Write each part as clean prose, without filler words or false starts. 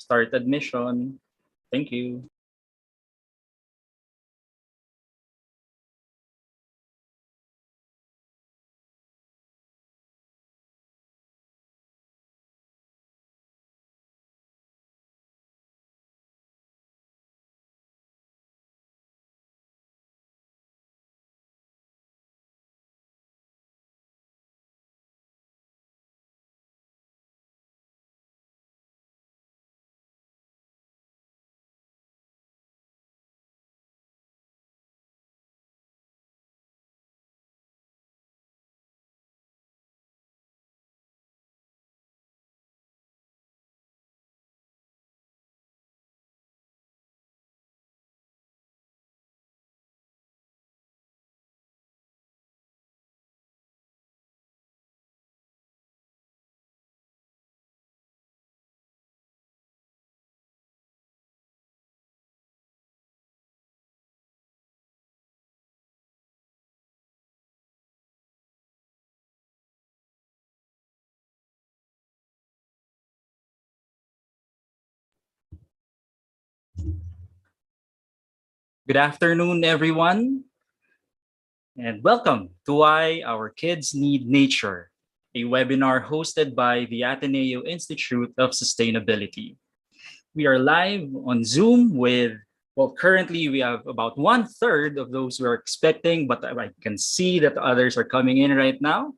start admission. Thank you. Good afternoon, everyone, and welcome to Why Our Kids Need Nature, a webinar hosted by the Ateneo Institute of Sustainability. We are live on Zoom with, well, currently we have about 1/3 of those we are expecting, but I can see that others are coming in right now.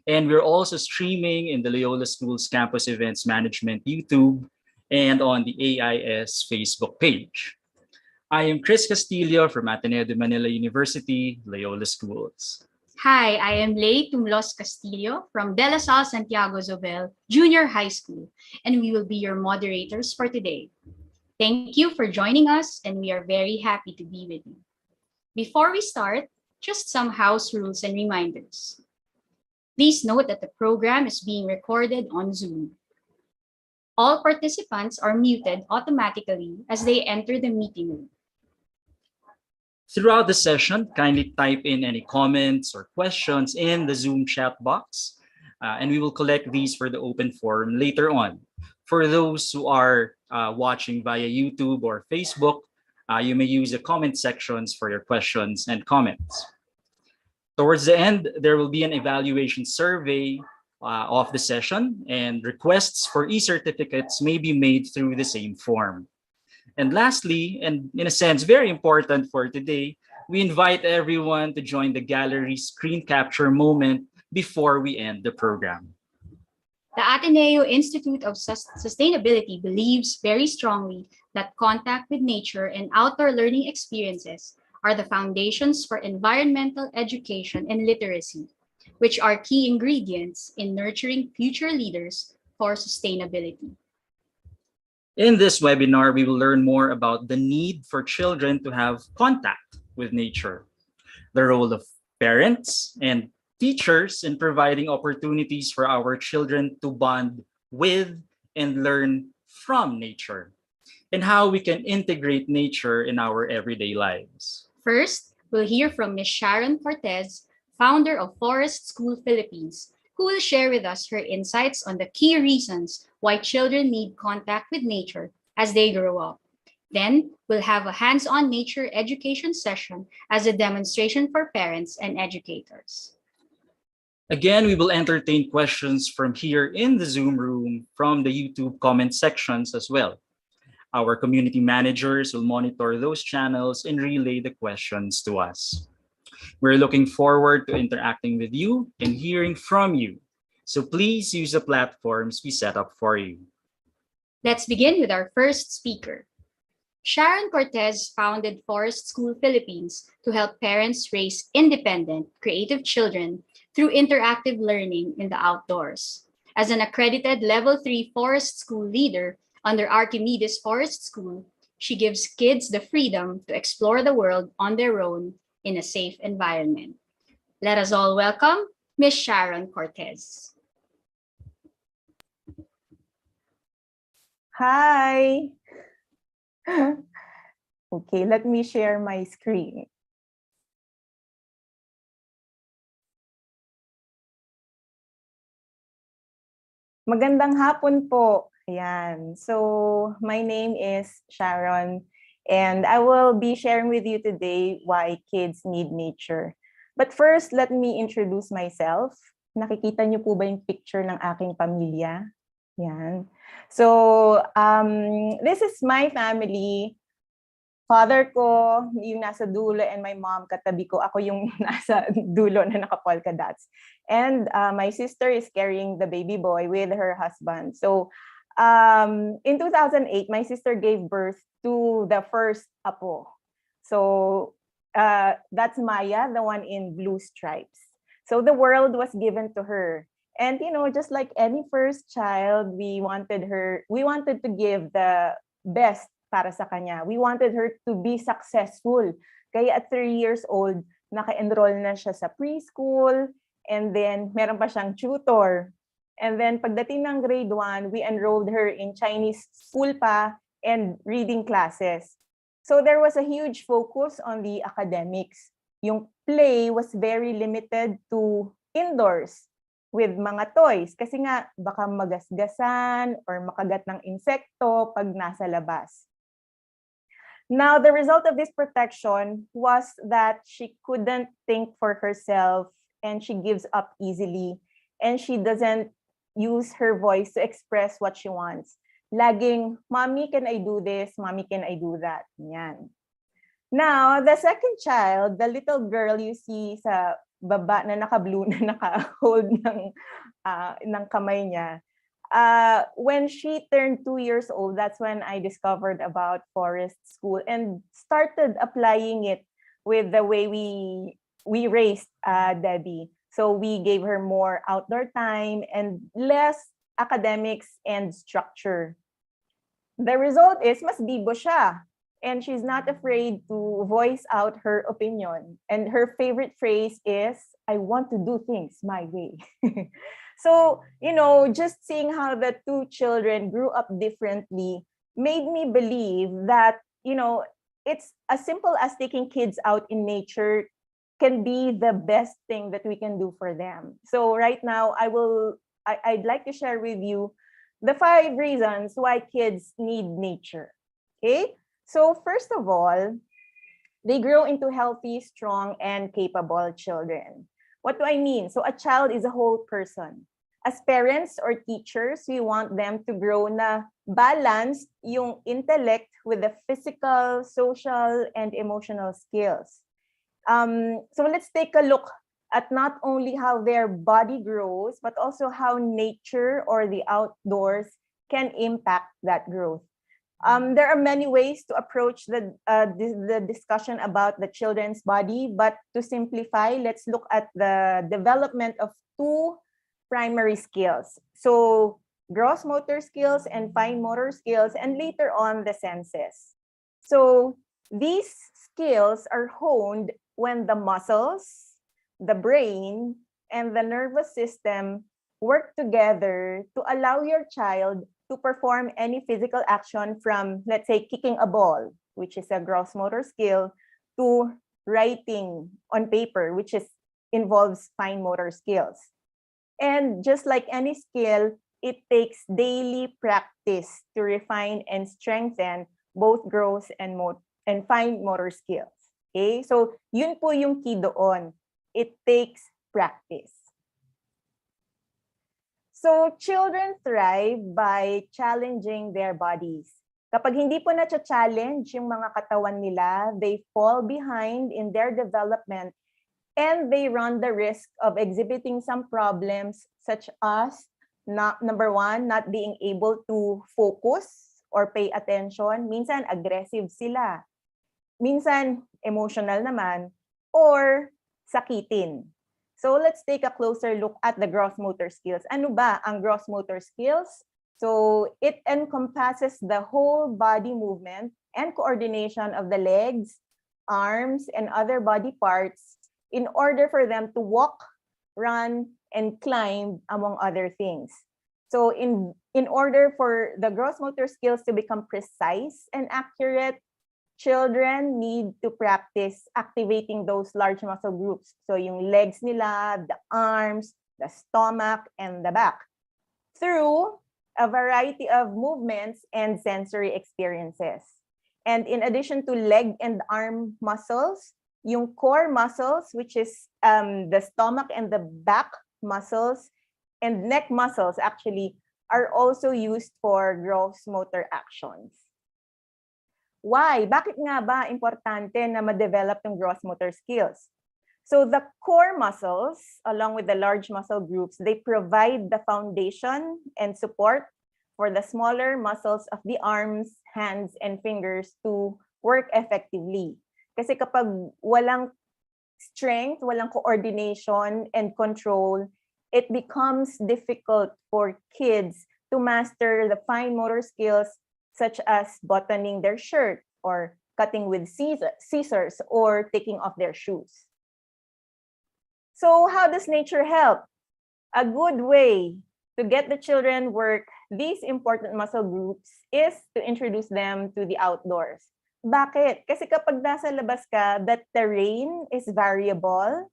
And we're also streaming in the Loyola School's Campus Events Management YouTube and on the AIS Facebook page. I am Chris Castillo from Ateneo de Manila University, Loyola Schools. Hi, I am Lei Tumlos Castillo from De La Salle Santiago Zobel Junior High School, and we will be your moderators for today. Thank you for joining us, and we are very happy to be with you. Before we start, just some house rules and reminders. Please note that the program is being recorded on Zoom. All participants are muted automatically as they enter the meeting room. Throughout the session, kindly type in any comments or questions in the Zoom chat box, and we will collect these for the open forum later on. For those who are watching via YouTube or Facebook, you may use the comment sections for your questions and comments. Towards the end, there will be an evaluation survey of the session, and requests for e-certificates may be made through the same form. And lastly, and in a sense, very important for today, we invite everyone to join the gallery screen capture moment before we end the program. The Ateneo Institute of Sustainability believes very strongly that contact with nature and outdoor learning experiences are the foundations for environmental education and literacy, which are key ingredients in nurturing future leaders for sustainability. In this webinar, we will learn more about the need for children to have contact with nature, the role of parents and teachers in providing opportunities for our children to bond with and learn from nature, and how we can integrate nature in our everyday lives. First, we'll hear from Ms. Sharon Cortez, founder of Forest School Philippines, who will share with us her insights on the key reasons why children need contact with nature as they grow up. Then, we'll have a hands-on nature education session as a demonstration for parents and educators. Again, we will entertain questions from here in the Zoom room, from the YouTube comment sections as well. Our community managers will monitor those channels and relay the questions to us. We're looking forward to interacting with you and hearing from you. So please use the platforms we set up for you. Let's begin with our first speaker. Sharon Cortez founded Forest School Philippines to help parents raise independent, creative children through interactive learning in the outdoors. As an accredited Level 3 Forest School leader under Archimedes Forest School, she gives kids the freedom to explore the world on their own in a safe environment. Let us all welcome Ms. Sharon Cortez. Hi. Okay, let me share my screen. Magandang hapon po. Ayan. So, my name is Sharon, and I will be sharing with you today why kids need nature. But first, let me introduce myself. Nakikita niyo po ba yung picture ng aking pamilya? Yan. So, this is my family. Father ko, yung nasa dulo, and my mom, katabi ko. Ako yung nasa dulo na naka-polka dots. And my sister is carrying the baby boy with her husband. So, in 2008, my sister gave birth to the first apo. So, that's Maya, the one in blue stripes. So, the world was given to her. And, just like any first child, we wanted to give the best para sa kanya. We wanted her to be successful. Kaya at 3 years old, naka-enroll na siya sa preschool, and then meron pa siyang tutor. And then pagdating ng grade 1, we enrolled her in Chinese school pa and reading classes. So there was a huge focus on the academics. Yung play was very limited to indoors with mga toys kasi nga baka magasgasan or makagat ng insekto pag nasa labas. Now, the result of this protection was that she couldn't think for herself and she gives up easily and she doesn't use her voice to express what she wants. Laging, Mommy, can I do this? Mommy, can I do that? Yan. Now, the second child, the little girl you see sa baba na naka-blue na naka-hold ng kamay niya, when she turned 2 years old, that's when I discovered about forest school and started applying it with the way we raised Debbie. So we gave her more outdoor time and less academics and structure. The result is mas bibo siya. And she's not afraid to voice out her opinion. And her favorite phrase is, I want to do things my way. So, just seeing how the two children grew up differently made me believe that, it's as simple as taking kids out in nature can be the best thing that we can do for them. So right now, I'd like to share with you the 5 reasons why kids need nature. Okay? So first of all, they grow into healthy, strong, and capable children. What do I mean? So a child is a whole person. As parents or teachers, we want them to grow na balanced yung intellect with the physical, social, and emotional skills. So let's take a look at not only how their body grows, but also how nature or the outdoors can impact that growth. There are many ways to approach the discussion about the children's body, but to simplify, let's look at the development of 2 primary skills. So gross motor skills and fine motor skills, and later on the senses. So these skills are honed when the muscles, the brain, and the nervous system work together to allow your child to perform any physical action from, let's say, kicking a ball, which is a gross motor skill, to writing on paper, which involves fine motor skills. And just like any skill, it takes daily practice to refine and strengthen both gross and fine motor skills. Okay? So, yun po yung key doon. It takes practice. So, children thrive by challenging their bodies. Kapag hindi po na-challenge yung mga katawan nila, they fall behind in their development and they run the risk of exhibiting some problems such as, number 1, not being able to focus or pay attention. Minsan, aggressive sila. Minsan, emotional naman. Or sakitin. So let's take a closer look at the gross motor skills. Ano ba ang gross motor skills? So it encompasses the whole body movement and coordination of the legs, arms, and other body parts in order for them to walk, run, and climb, among other things. So in order for the gross motor skills to become precise and accurate, children need to practice activating those large muscle groups. So yung legs nila, the arms, the stomach, and the back through a variety of movements and sensory experiences. And in addition to leg and arm muscles, yung core muscles, which is the stomach and the back muscles, and neck muscles actually are also used for gross motor actions. Why? Bakit nga ba importante na ma-develop yung gross motor skills? So the core muscles, along with the large muscle groups, they provide the foundation and support for the smaller muscles of the arms, hands, and fingers to work effectively. Kasi kapag walang strength, walang coordination and control, it becomes difficult for kids to master the fine motor skills such as buttoning their shirt or cutting with scissors or taking off their shoes. So how does nature help? A good way to get the children work these important muscle groups is to introduce them to the outdoors. Bakit? Kasi kapag nasa labas ka, that terrain is variable.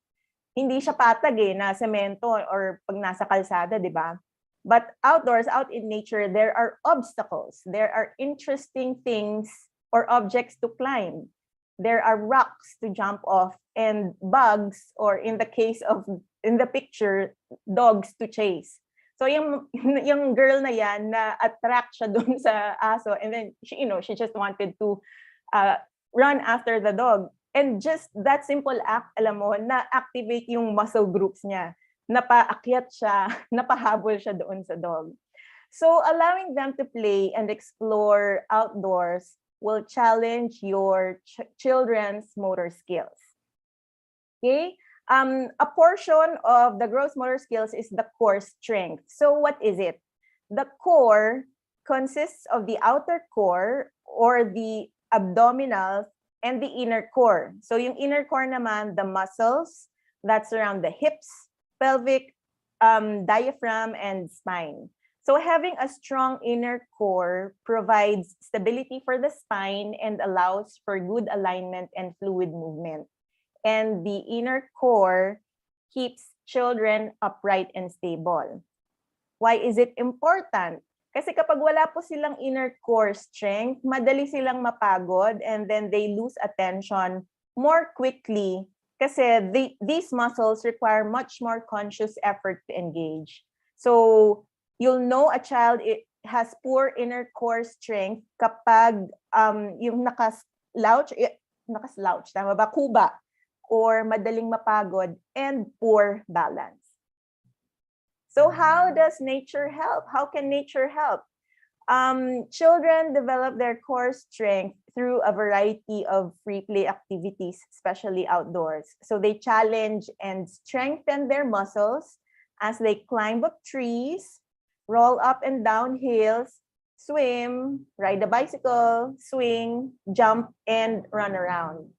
Hindi siya patag na semento or pag nasa kalsada, di ba? But outdoors, out in nature, there are obstacles. There are interesting things or objects to climb. There are rocks to jump off and bugs, or in the case of, in the picture, dogs to chase. So yung girl na yan, na-attract siya dun sa aso, and then she just wanted to run after the dog. And just that simple act, alam mo, na-activate yung muscle groups niya. Napaakyat siya, napahabol siya doon sa dog. So allowing them to play and explore outdoors will challenge your children's motor skills. Okay? A portion of the gross motor skills is the core strength. So what is it? The core consists of the outer core or the abdominal and the inner core. So yung inner core naman, the muscles that surround the hips, pelvic, diaphragm, and spine. So having a strong inner core provides stability for the spine and allows for good alignment and fluid movement. And the inner core keeps children upright and stable. Why is it important? Kasi kapag wala po silang inner core strength, madali silang mapagod and then they lose attention more quickly kasi these muscles require much more conscious effort to engage. So you'll know a child has poor inner core strength kapag yung nakaslouch, tama ba? Kuba, or madaling mapagod and poor balance. So how does nature help? How can nature help? Children develop their core strength through a variety of free play activities, especially outdoors. So they challenge and strengthen their muscles as they climb up trees, roll up and down hills, swim, ride a bicycle, swing, jump, and run around.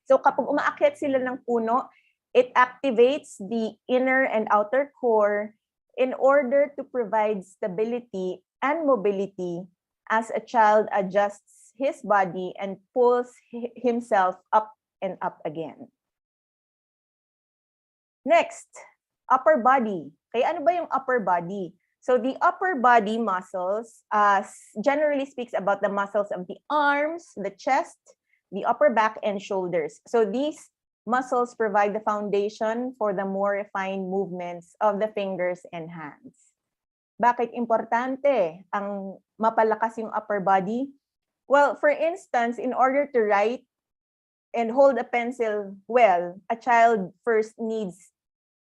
So kapag umaakyat sila ng puno, it activates the inner and outer core in order to provide stability and mobility as a child adjusts his body and pulls himself up and up again. Next, upper body. Kaya ano ba yung upper body? So the upper body muscles generally speaks about the muscles of the arms, the chest, the upper back, and shoulders. So these muscles provide the foundation for the more refined movements of the fingers and hands. Bakit importante ang mapalakas yung upper body? Well, for instance, in order to write and hold a pencil well, a child first needs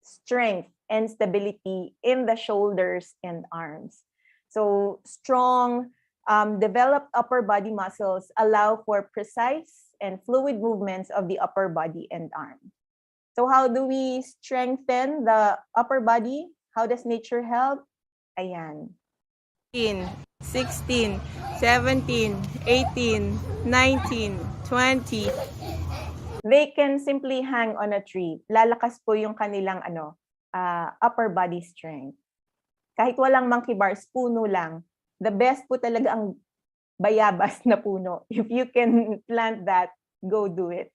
strength and stability in the shoulders and arms. So strong, developed upper body muscles allow for precise and fluid movements of the upper body and arm. So how do we strengthen the upper body? How does nature help? Ayan. 16, 17, 18, 19, 20. They can simply hang on a tree. Lalakas po yung kanilang upper body strength. Kahit walang monkey bars, puno lang. The best po talaga ang bayabas na puno. If you can plant that, go do it.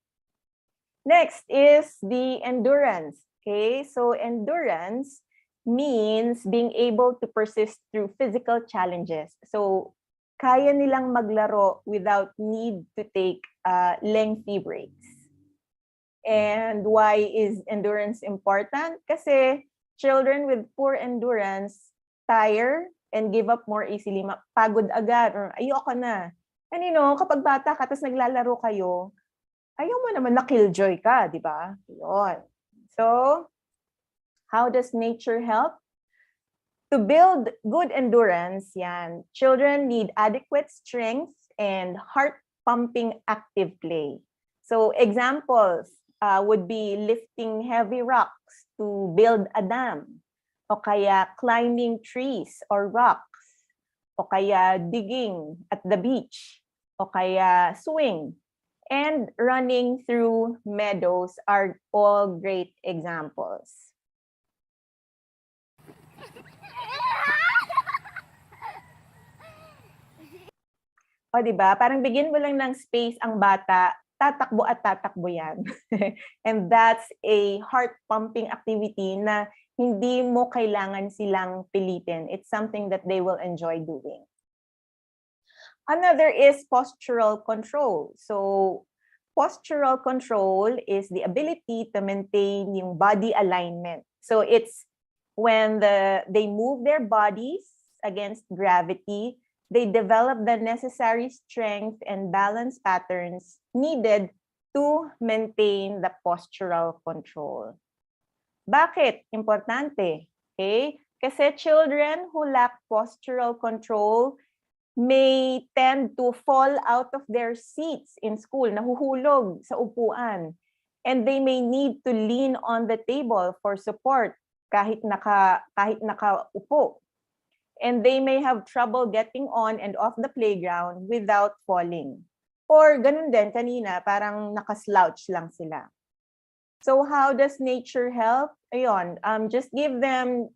Next is the endurance. Okay, so endurance means being able to persist through physical challenges. So, kaya nilang maglaro without need to take lengthy breaks. And why is endurance important? Kasi children with poor endurance tire and give up more easily. Pagod agad or ayoko na. And kapag bata ka tapos naglalaro kayo, ayaw mo naman na killjoy ka, di ba? Yun. So, how does nature help? To build good endurance, children need adequate strength and heart-pumping active play. So examples would be lifting heavy rocks to build a dam, o kaya climbing trees or rocks, o kaya digging at the beach, o kaya swing, and running through meadows are all great examples. O, di ba? Parang bigyan mo lang ng space ang bata, tatakbo at tatakbo yan. And that's a heart-pumping activity na hindi mo kailangan silang pilitin. It's something that they will enjoy doing. Another is postural control. So, postural control is the ability to maintain yung body alignment. So, it's when they move their bodies against gravity, they develop the necessary strength and balance patterns needed to maintain the postural control. Bakit? Importante. Okay? Kasi children who lack postural control may tend to fall out of their seats in school, nahuhulog sa upuan. And they may need to lean on the table for support kahit nakaupo. And they may have trouble getting on and off the playground without falling. Or ganun din kanina, parang nakaslouch lang sila. So how does nature help? Ayun, just give them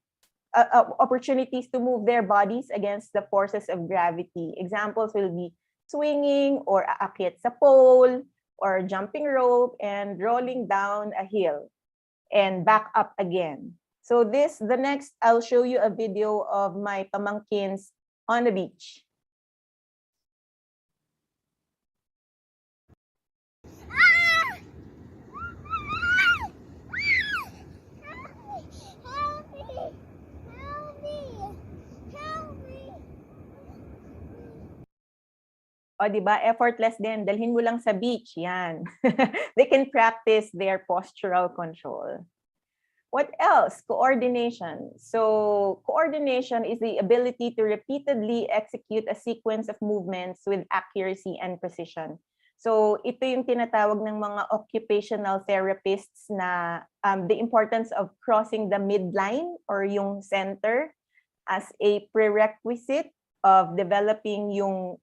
opportunities to move their bodies against the forces of gravity. Examples will be swinging or aakyat sa pole or jumping rope and rolling down a hill and back up again. So the next, I'll show you a video of my pamangkins on the beach. O, diba? Effortless din. Dalhin mo lang sa beach. Yan. They can practice their postural control. What else? Coordination. So, coordination is the ability to repeatedly execute a sequence of movements with accuracy and precision. So, ito yung tinatawag ng mga occupational therapists na the importance of crossing the midline or yung center as a prerequisite of developing yung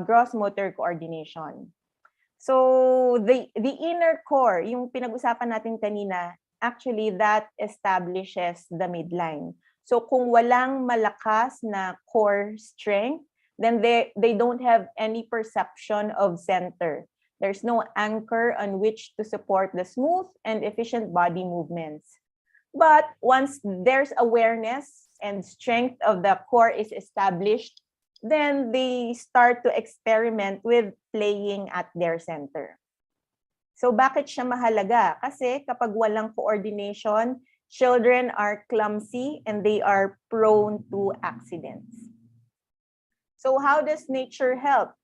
gross motor coordination. So, the inner core, yung pinag-usapan natin kanina, actually that establishes the midline. So, kung walang malakas na core strength, then they don't have any perception of center. There's no anchor on which to support the smooth and efficient body movements. But once there's awareness and strength of the core is established, then they start to experiment with playing at their center. So bakit siya mahalaga? Kasi kapag walang coordination, children are clumsy and they are prone to accidents. So how does nature help?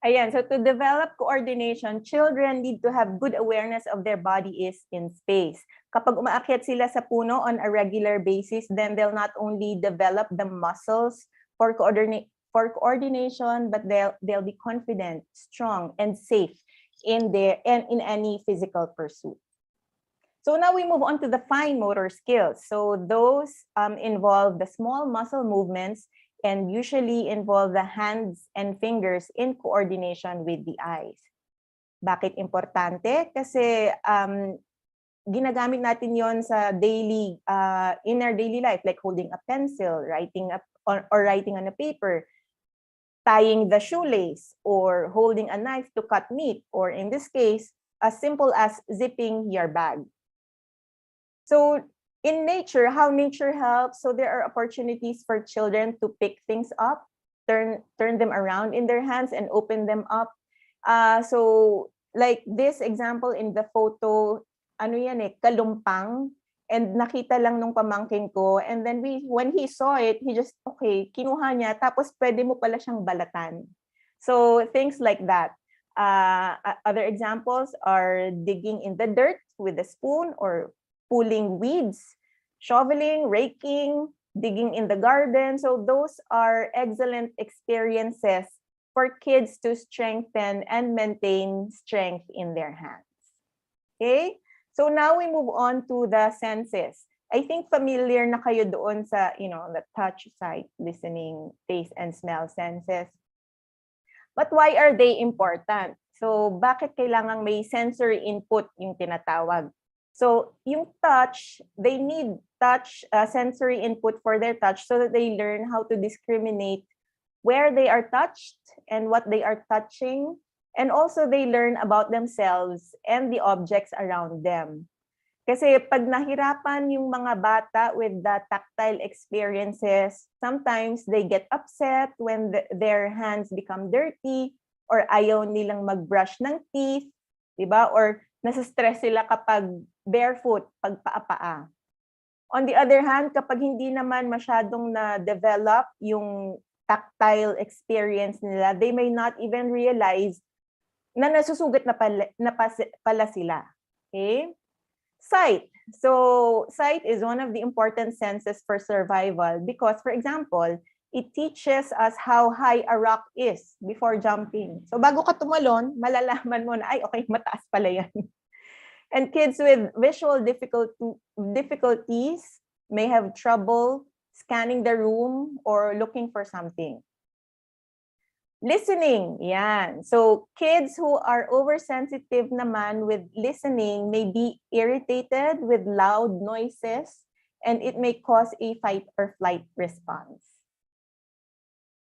Ayan, so to develop coordination, children need to have good awareness of their body is in space. Kapag umaakyat sila sa puno on a regular basis, then they'll not only develop the muscles for coordination, but they'll be confident, strong, and safe in any physical pursuit. So now we move on to the fine motor skills. So those involve the small muscle movements and usually involve the hands and fingers in coordination with the eyes. Bakit importante? Kasi ginagamit natin yon sa daily, in our daily life, like holding a pencil, writing up or writing on a paper, tying the shoelace, or holding a knife to cut meat, or in this case, as simple as zipping your bag. So in nature, how nature helps, so there are opportunities for children to pick things up, turn them around in their hands and open them up. So like this example in the photo, ano yan kalumpang, and nakita lang nung pamangkin ko, and then when he saw it, he just, okay, kinuha niya, tapos pwede mo pala siyang balatan. So things like that. Other examples are digging in the dirt with a spoon, or pulling weeds, shoveling, raking, digging in the garden. So those are excellent experiences for kids to strengthen and maintain strength in their hands. Okay? So now we move on to the senses. I think familiar na kayo doon sa, the touch, sight, listening, taste, and smell senses. But why are they important? So bakit kailangang may sensory input yung tinatawag? So yung touch, they need sensory input for their touch so that they learn how to discriminate where they are touched and what they are touching. And also they learn about themselves and the objects around them. Kasi pag nahirapan yung mga bata with the tactile experiences, sometimes they get upset when their hands become dirty, or ayaw nilang mag-brush ng teeth, diba? Or nasa-stress sila kapag barefoot, pag paa-paa. On the other hand, kapag hindi naman masyadong na-develop yung tactile experience nila, they may not even realize na nasusugat na pala sila. Okay? Sight. So sight is one of the important senses for survival because, for example, it teaches us how high a rock is before jumping. So bago ka tumalon, malalaman mo na, ay, okay, mataas pala yan. And kids with visual difficulties may have trouble scanning the room or looking for something. Listening, yan. So kids who are oversensitive naman with listening may be irritated with loud noises, and it may cause a fight or flight response.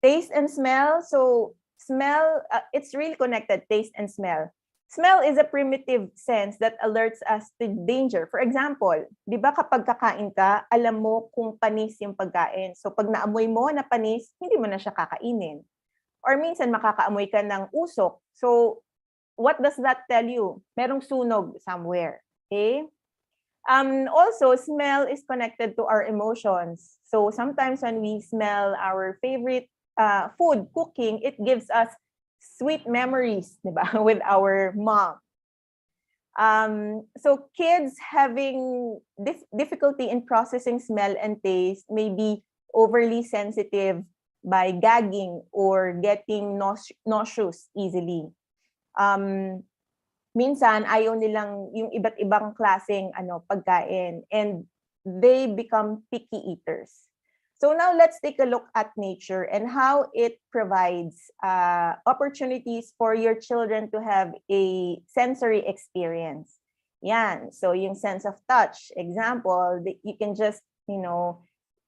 Taste and smell. So smell, it's really connected, taste and smell. Smell is a primitive sense that alerts us to danger. For example, di ba kapag kakain ka, alam mo kung panis yung pagkain. So pag naamoy mo na panis, hindi mo na siya kakainin. Or minsan makakaamoy ka ng usok. So what does that tell you? Merong sunog somewhere. Okay? Also, smell is connected to our emotions. So sometimes when we smell our favorite food cooking, it gives us sweet memories, diba? With our mom. So kids having difficulty in processing smell and taste may be overly sensitive by gagging or getting nauseous easily. Minsan ayaw nilang yung iba't ibang klaseng pagkain, and they become picky eaters. So now let's take a look at nature and how it provides opportunities for your children to have a sensory experience. Yan. So yung sense of touch, example, you can just,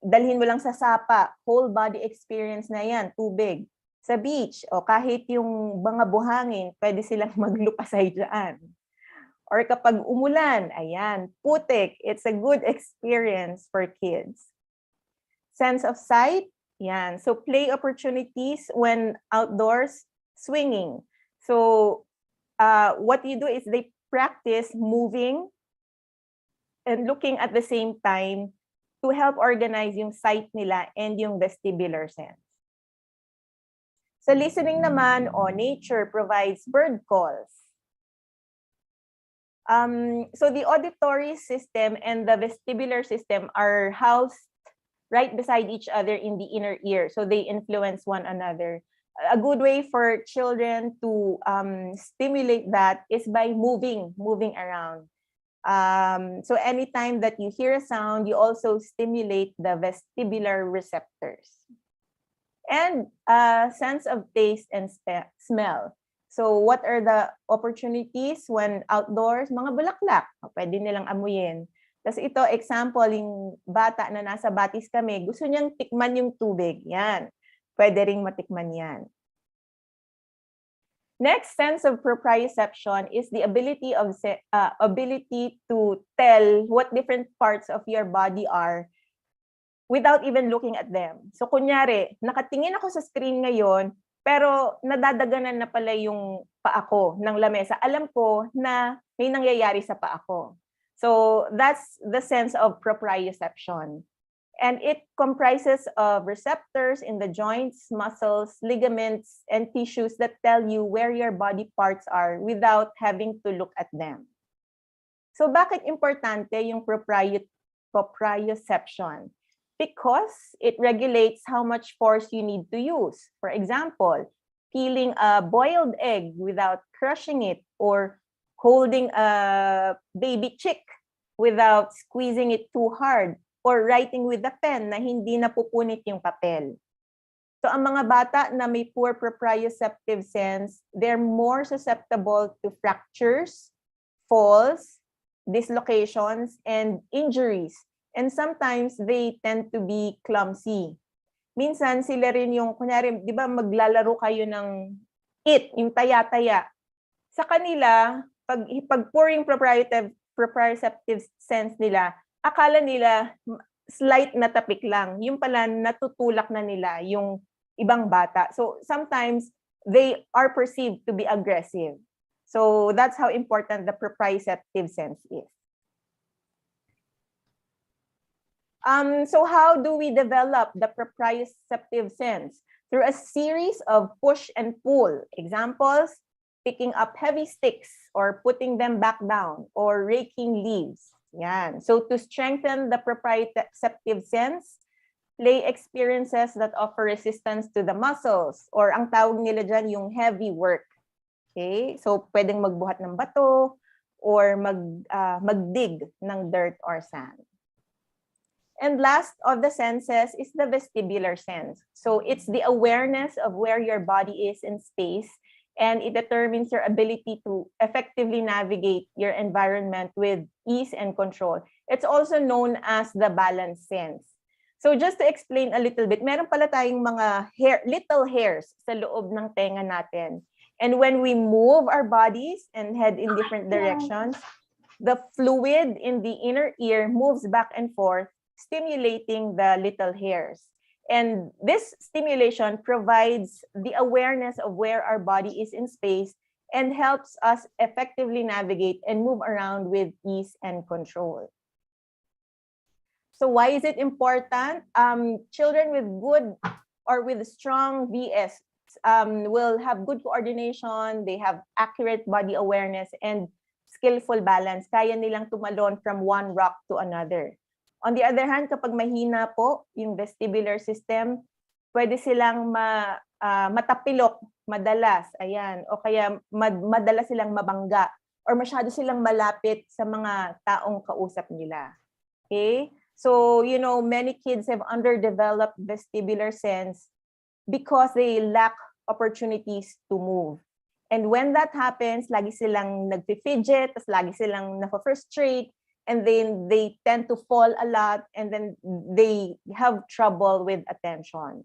dalhin mo lang sa sapa, whole body experience na yan, tubig. Sa beach, o kahit yung mga buhangin, pwede silang maglupasay dyan. Or kapag umulan, ayan, putik, it's a good experience for kids. Sense of sight, yan. So play opportunities when outdoors, swinging. So what you do is they practice moving and looking at the same time to help organize yung sight nila and yung vestibular sense. Sa listening naman, nature provides bird calls. So the auditory system and the vestibular system are housed right beside each other in the inner ear. So they influence one another. A good way for children to stimulate that is by moving around. So anytime that you hear a sound, you also stimulate the vestibular receptors. And sense of taste and smell. So what are the opportunities when outdoors? Mga bulaklak, pwede nilang amuyin. Tapos ito, example, yung bata na nasa batis kami, gusto niyang tikman yung tubig. Yan. Pwede ring matikman yan. Next, sense of proprioception is the ability to tell what different parts of your body are without even looking at them. So kunyari, nakatingin ako sa screen ngayon, pero nadadaganan na pala yung paa ko ng lamesa. Alam ko na may nangyayari sa paa ko. So that's the sense of proprioception. And it comprises of receptors in the joints, muscles, ligaments, and tissues that tell you where your body parts are without having to look at them. So bakit importante yung proprioception? Because it regulates how much force you need to use. For example, peeling a boiled egg without crushing it, or holding a baby chick without squeezing it too hard, or writing with a pen na hindi napupunit yung papel. So ang mga bata na may poor proprioceptive sense, they're more susceptible to fractures, falls, dislocations, and injuries. And sometimes they tend to be clumsy. Minsan sila rin yung, kunyari, di ba maglalaro kayo ng yung taya-taya. Sa kanila, pag poor yung proprioceptive sense nila, akala nila slight na tapik lang. Yung pala natutulak na nila yung ibang bata. So sometimes they are perceived to be aggressive. So that's how important the proprioceptive sense is. So how do we develop the proprioceptive sense? Through a series of push and pull. Examples, picking up heavy sticks or putting them back down, or raking leaves. Yan. So to strengthen the proprioceptive sense, play experiences that offer resistance to the muscles, or ang tawag nila dyan yung heavy work. Okay? So pwedeng magbuhat ng bato or magdig ng dirt or sand. And last of the senses is the vestibular sense. So it's the awareness of where your body is in space, and it determines your ability to effectively navigate your environment with ease and control. It's also known as the balance sense. So just to explain a little bit, meron pala tayong mga little hairs sa loob ng tenga natin. And when we move our bodies and head in different directions, the fluid in the inner ear moves back and forth, stimulating the little hairs. And this stimulation provides the awareness of where our body is in space and helps us effectively navigate and move around with ease and control. So why is it important? Children with good or with strong VS will have good coordination, they have accurate body awareness and skillful balance. Kaya nilang tumalon from one rock to another. On the other hand, kapag mahina po yung vestibular system, pwede silang matapilok madalas, ayan, o kaya madalas silang mabangga or masyado silang malapit sa mga taong kausap nila. Okay? So, you know, many kids have underdeveloped vestibular sense because they lack opportunities to move. And when that happens, lagi silang nagfi-fidget, tas lagi silang na-frustrate, and then they tend to fall a lot, and then they have trouble with attention.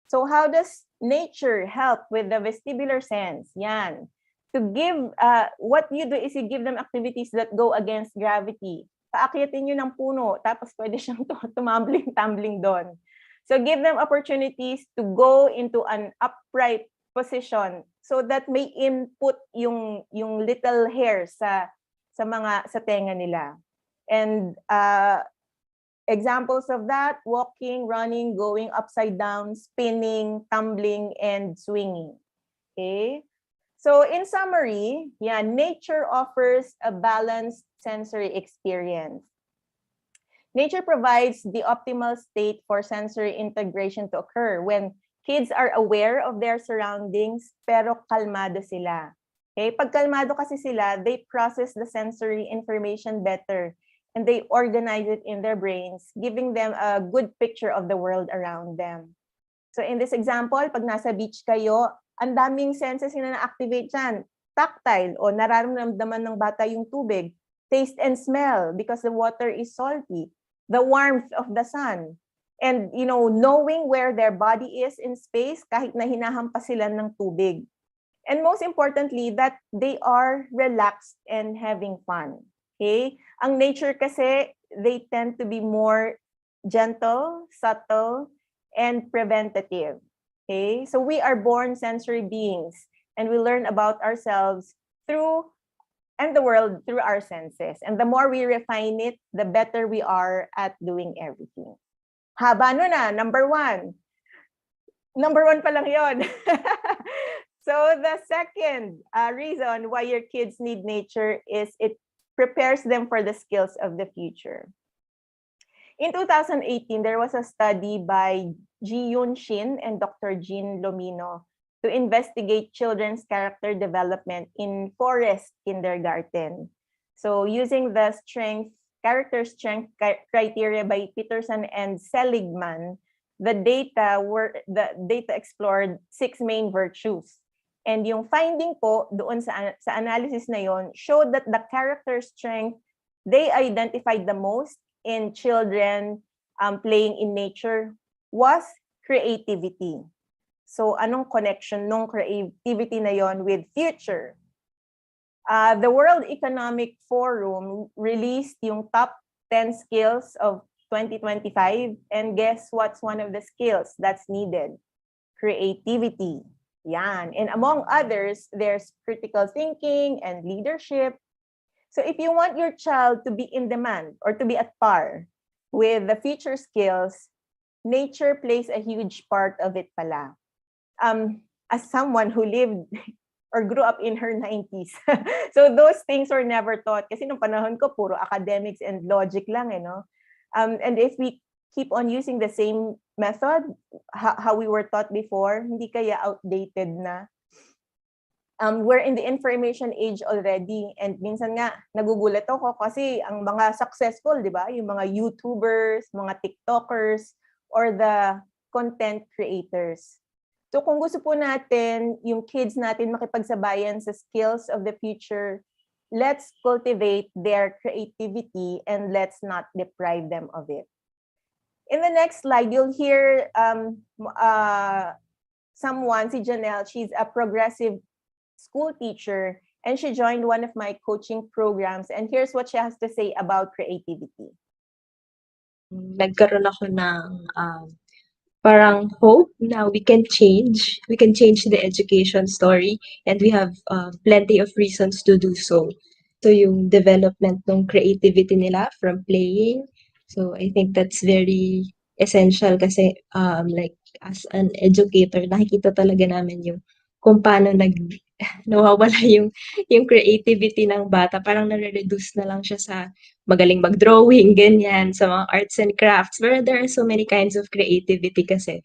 So how does nature help with the vestibular sense? Yan. To give, what you do is you give them activities that go against gravity. Paakyatin nyo ng puno, tapos pwede siyang tumambling-tumbling doon. So give them opportunities to go into an upright position so that may input yung little hair sa tenga nila. And examples of that, walking, running, going upside down, spinning, tumbling, and swinging. Okay? So in summary, yeah, nature offers a balanced sensory experience. Nature provides the optimal state for sensory integration to occur when kids are aware of their surroundings pero kalmado sila. Okay? Pag kalmado kasi sila, they process the sensory information better and they organize it in their brains, giving them a good picture of the world around them. So in this example, pag nasa beach kayo, ang daming senses na na-activate dyan. Tactile, o nararamdaman ng bata yung tubig. Taste and smell, because the water is salty. The warmth of the sun. And, knowing where their body is in space, kahit na hinahampas sila ng tubig. And most importantly, that they are relaxed and having fun. Okay? Ang nature kasi, they tend to be more gentle, subtle, and preventative. Okay? So we are born sensory beings, and we learn about ourselves and the world through our senses. And the more we refine it, the better we are at doing everything. Haba nun number 1. Number 1 pa lang yun. So the second reason why your kids need nature is it prepares them for the skills of the future. In 2018, there was a study by Ji-Yun Shin and Dr. Jean Lomino to investigate children's character development in forest kindergarten. So using the character strength criteria by Peterson and Seligman, the data explored 6 main virtues. And yung finding po doon sa analysis na yon showed that the character strength they identified the most in children playing in nature was creativity. So anong connection nung creativity na yon with future? The World Economic Forum released yung top 10 skills of 2025, and guess what's one of the skills that's needed? Creativity. Yan. And among others, there's critical thinking and leadership. So if you want your child to be in demand or to be at par with the future skills, nature plays a huge part of it pala. As someone who lived or grew up in her 90s, so those things were never taught. Kasi nung panahon ko, puro academics and logic lang, and if we keep on using the same method, how we were taught before, hindi kaya outdated na. We're in the information age already, and minsan nga nagugulat ako kasi ang mga successful, di ba? Yung mga YouTubers, mga TikTokers, or the content creators. So kung gusto po natin yung kids natin makipagsabayan sa skills of the future, let's cultivate their creativity and let's not deprive them of it. In the next slide, you'll hear someone, si Janelle, she's a progressive school teacher, and she joined one of my coaching programs. And here's what she has to say about creativity. Nagkaroon ako ng parang hope na we can change the education story, and we have plenty of reasons to do so. So yung development ng creativity nila from playing, so I think that's very essential kasi like as an educator, nakikita talaga namin yung kung paano nawawala yung creativity ng bata, parang nare-reduce na lang siya sa magaling mag-drawing, ganyan, sa mga arts and crafts. But there are so many kinds of creativity kasi.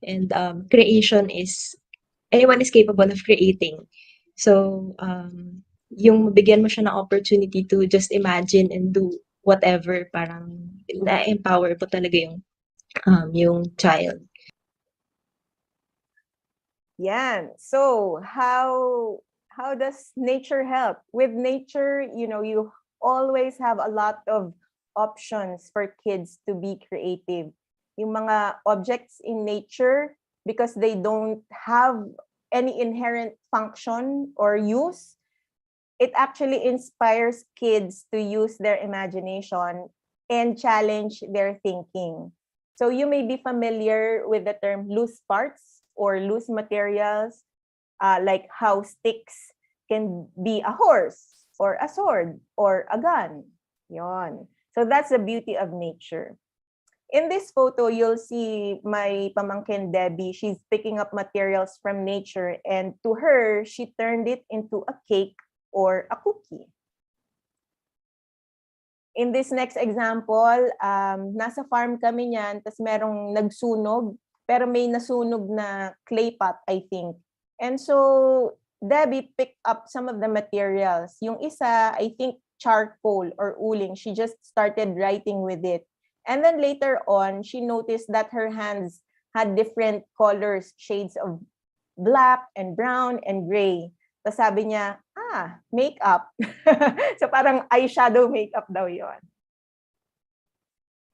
And creation is, anyone is capable of creating. So, yung mabigyan mo siya ng opportunity to just imagine and do whatever, parang na-empower po talaga yung child. Yan. So how does nature help? With nature, you always have a lot of options for kids to be creative. Yung mga objects in nature, because they don't have any inherent function or use, it actually inspires kids to use their imagination and challenge their thinking. So you may be familiar with the term loose parts or loose materials, like how sticks can be a horse or a sword or a gun. Yon. So that's the beauty of nature. In this photo, you'll see my pamangkin Debbie. She's picking up materials from nature, and to her, she turned it into a cake or a cookie. In this next example, nasa farm kami niyan, tas merong nagsunog, pero may nasunog na clay pot, I think. And so Debbie picked up some of the materials. Yung isa, I think charcoal or uling. She just started writing with it. And then later on, she noticed that her hands had different colors, shades of black and brown and gray. Tapos sabi niya, makeup. So parang eyeshadow makeup daw yon.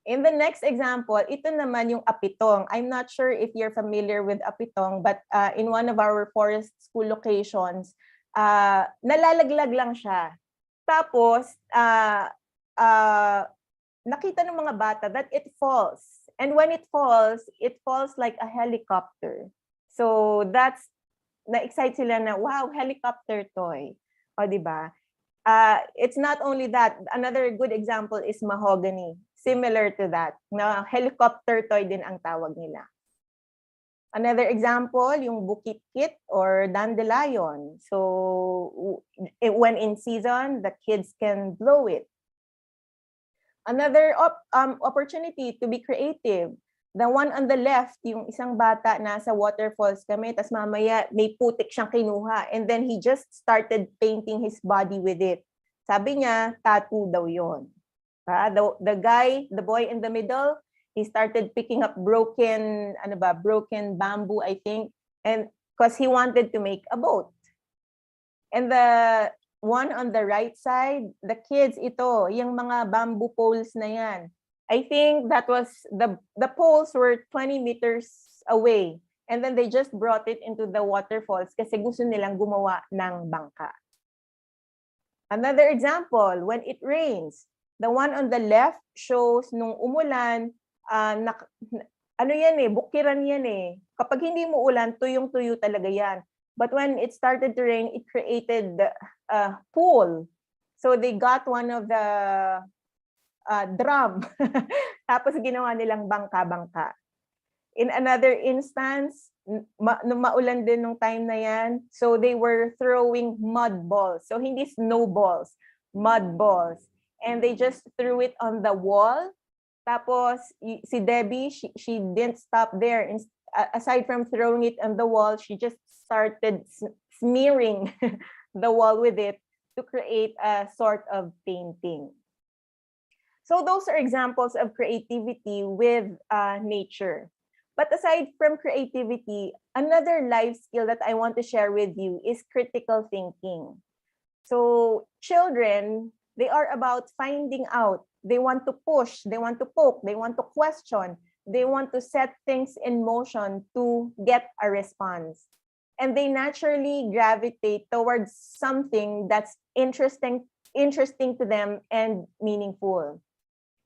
In the next example, ito naman yung apitong. I'm not sure if you're familiar with apitong, but in one of our forest school locations, nalalaglag lang siya. Tapos, nakita ng mga bata that it falls. And when it falls like a helicopter. So that's, na-excite sila na, wow, helicopter toy. O, diba? It's not only that. Another good example is mahogany. Similar to that. Na helicopter toy din ang tawag nila. Another example, yung bukit-kit or dandelion. So when in season, the kids can blow it. Another opportunity to be creative. The one on the left, yung isang bata nasa waterfalls kami, tas mamaya may putik siyang kinuha. And then he just started painting his body with it. Sabi niya, tattoo daw yon. The boy in the middle, he started picking up broken bamboo, I think, and because he wanted to make a boat. And the one on the right side, the kids, yung mga bamboo poles na yan. I think that was, the poles were 20 meters away. And then they just brought it into the waterfalls kasi gusto nilang gumawa ng bangka. Another example, when it rains, the one on the left shows nung umulan, bukiran yan eh. Kapag hindi mo ulan, tuyong-tuyo talaga yan. But when it started to rain, it created a pool. So they got one of the drum. Tapos ginawa nilang bangka-bangka. In another instance, maulan din nung time na yan. So they were throwing mud balls. So hindi snowballs, mud balls. And they just threw it on the wall. Tapos si Debbie, she didn't stop there. Aside from throwing it on the wall, she just started smearing the wall with it to create a sort of painting. So those are examples of creativity with nature. But aside from creativity, another life skill that I want to share with you is critical thinking. So children, they are about finding out. They want to push, they want to poke, they want to question, they want to set things in motion to get a response. And they naturally gravitate towards something that's interesting to them and meaningful.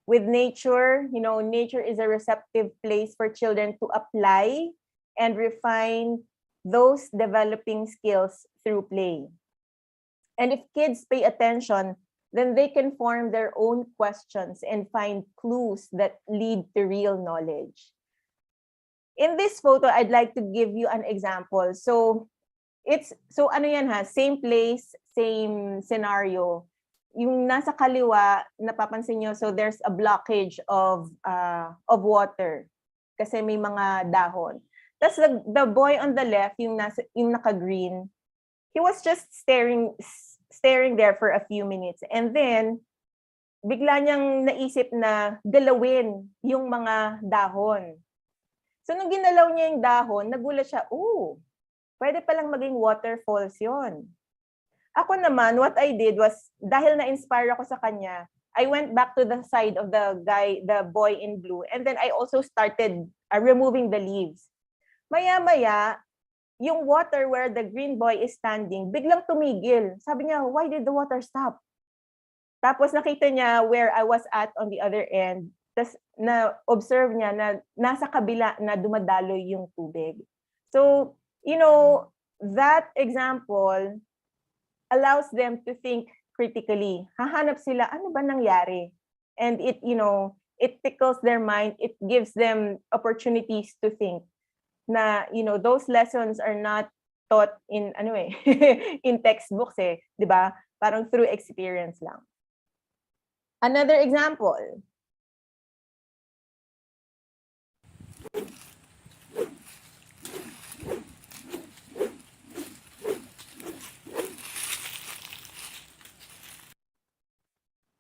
With nature, nature is a receptive place for children to apply and refine those developing skills through play. And if kids pay attention, then they can form their own questions and find clues that lead to real knowledge. In this photo, I'd like to give you an example. So same place, same scenario. Yung nasa kaliwa, napapansin nyo, so there's a blockage of water kasi may mga dahon. Tapos the boy on the left, yung naka-green, he was just staring there for a few minutes. And then, bigla niyang naisip na galawin yung mga dahon. So, nung ginalaw niya yung dahon, nagulat siya, pwede palang maging waterfalls yon. Ako naman, what I did was, dahil na-inspire ako sa kanya, I went back to the side of the boy in blue, and then I also started removing the leaves. Maya-maya, yung water where the green boy is standing, biglang tumigil. Sabi niya, why did the water stop? Tapos nakita niya where I was at on the other end. Tapos na-observe niya na nasa kabila na dumadaloy yung tubig. So, that example allows them to think critically. Hahanap sila, ano ba nangyari? And it tickles their mind. It gives them opportunities to think. Na those lessons are not taught in in textbooks 'di ba? Parang through experience lang. Another example.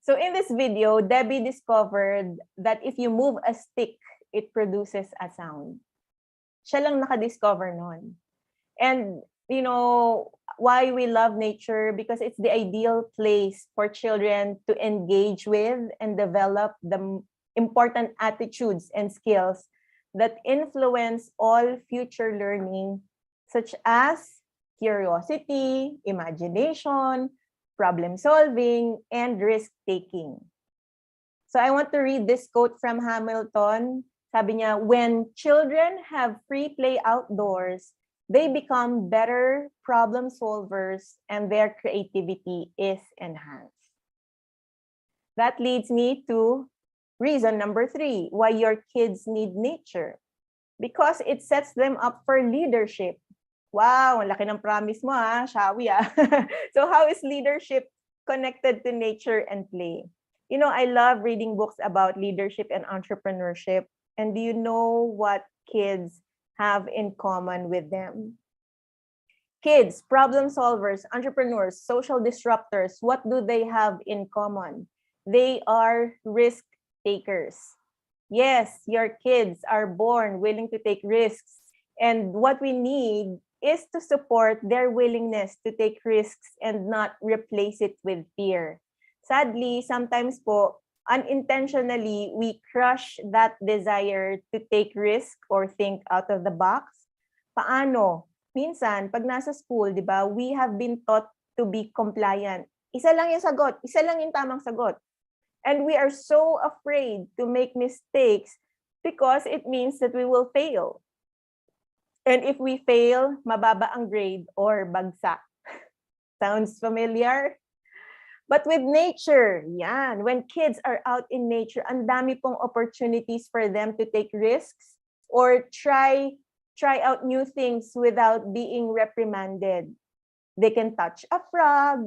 So in this video, Debbie discovered that if you move a stick, it produces a sound. Siya lang nakadiscover nun. And you know why we love nature? Because it's the ideal place for children to engage with and develop the important attitudes and skills that influence all future learning, such as curiosity, imagination, problem solving, and risk taking. So I want to read this quote from Hamilton. Sabi niya, when children have free play outdoors, they become better problem solvers and their creativity is enhanced. That leads me to reason number 3, why your kids need nature. Because it sets them up for leadership. Wow, ang laki ng promise mo Shawi So how is leadership connected to nature and play? You know, I love reading books about leadership and entrepreneurship. And do you know what kids have in common with them? Kids, problem solvers, entrepreneurs, social disruptors, what do they have in common? They are risk takers. Yes, your kids are born willing to take risks. And what we need is to support their willingness to take risks and not replace it with fear. Sadly, sometimes po, unintentionally, we crush that desire to take risk or think out of the box. Paano? Minsan, pag nasa school, di ba, we have been taught to be compliant. Isa lang yung sagot, isa lang yung tamang sagot. And we are so afraid to make mistakes because it means that we will fail. And if we fail, mababa ang grade or bagsak. Sounds familiar? But with nature, yan, when kids are out in nature, ang dami pong opportunities for them to take risks or try out new things without being reprimanded. They can touch a frog,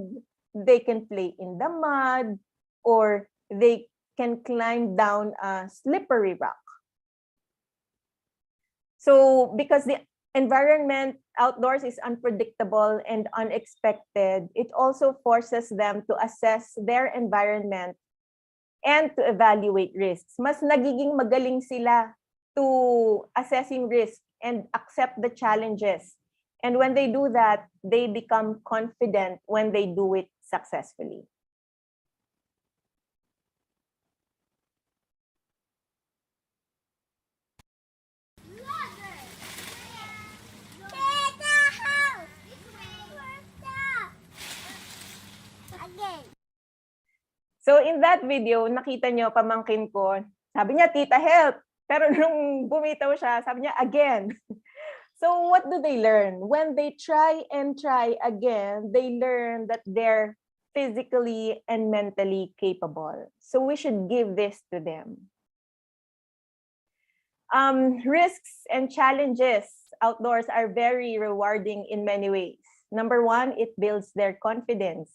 they can play in the mud, or they can climb down a slippery rock. So because the environment outdoors is unpredictable and unexpected, it also forces them to assess their environment and to evaluate risks. Mas nagiging magaling sila to assessing risk and accept the challenges. And when they do that, they become confident when they do it successfully. So in that video, nakita nyo, pamangkin ko, sabi niya, tita, help. Pero nung bumitaw siya, sabi niya, again. So what do they learn? When they try and try again, they learn that they're physically and mentally capable. So we should give this to them. Risks and challenges outdoors are very rewarding in many ways. Number 1, it builds their confidence.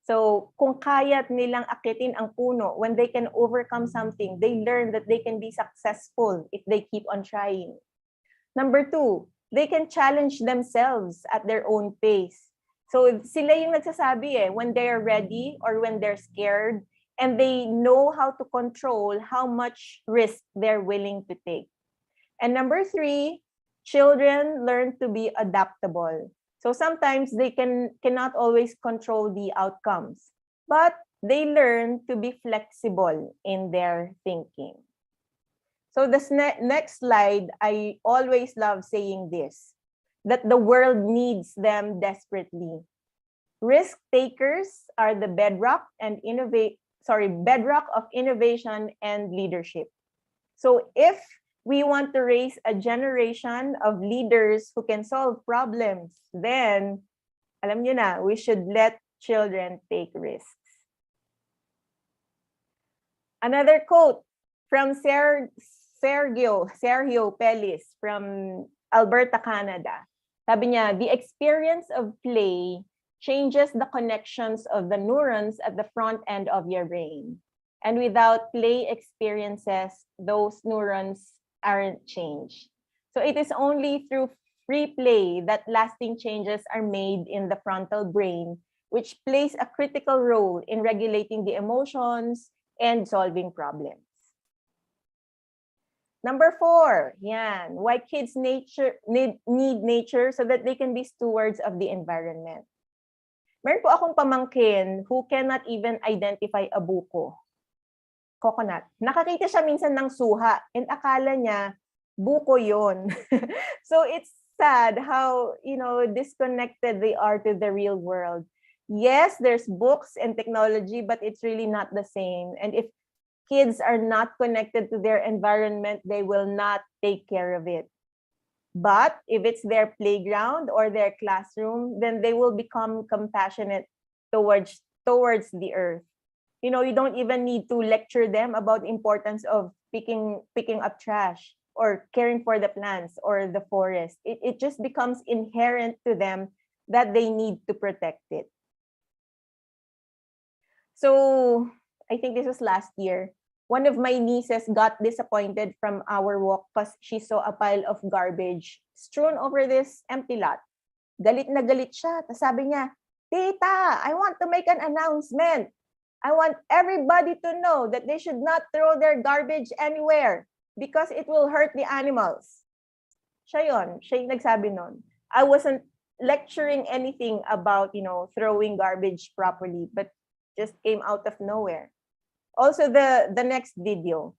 So kung kaya nilang akitin ang puno, when they can overcome something, they learn that they can be successful if they keep on trying. Number 2, they can challenge themselves at their own pace. So sila yung nagsasabi when they are ready or when they're scared, and they know how to control how much risk they're willing to take. And number 3, children learn to be adaptable. So sometimes they cannot always control the outcomes, but they learn to be flexible in their thinking. So this next slide, I always love saying this, that the world needs them desperately. Risk takers are the bedrock of innovation and leadership. So if we want to raise a generation of leaders who can solve problems, then, alam nyo na, we should let children take risks. Another quote from Sergio Pellis from Alberta, Canada. Sabi niya, the experience of play changes the connections of the neurons at the front end of your brain. And without play experiences, those neurons aren't changed. So it is only through free play that lasting changes are made in the frontal brain which plays a critical role in regulating the emotions and solving problems. Number 4, yan, why kids need nature so that they can be stewards of the environment. Meron po akong pamangkin who cannot even identify a buko. Coconut. Nakakita siya minsan ng suha and akala niya buko yon. So it's sad how, disconnected they are to the real world. Yes, there's books and technology, but it's really not the same. And if kids are not connected to their environment, they will not take care of it. But if it's their playground or their classroom, then they will become compassionate towards the earth. You don't even need to lecture them about the importance of picking up trash or caring for the plants or the forest. It just becomes inherent to them that they need to protect it. So I think this was last year. One of my nieces got disappointed from our walk because she saw a pile of garbage strewn over this empty lot. Galit na galit siya. Tapos sabi niya, Tita, I want to make an announcement. I want everybody to know that they should not throw their garbage anywhere because it will hurt the animals. Siya yun. Siya yung nagsabi nun. I wasn't lecturing anything about, throwing garbage properly, but just came out of nowhere. Also, the next video.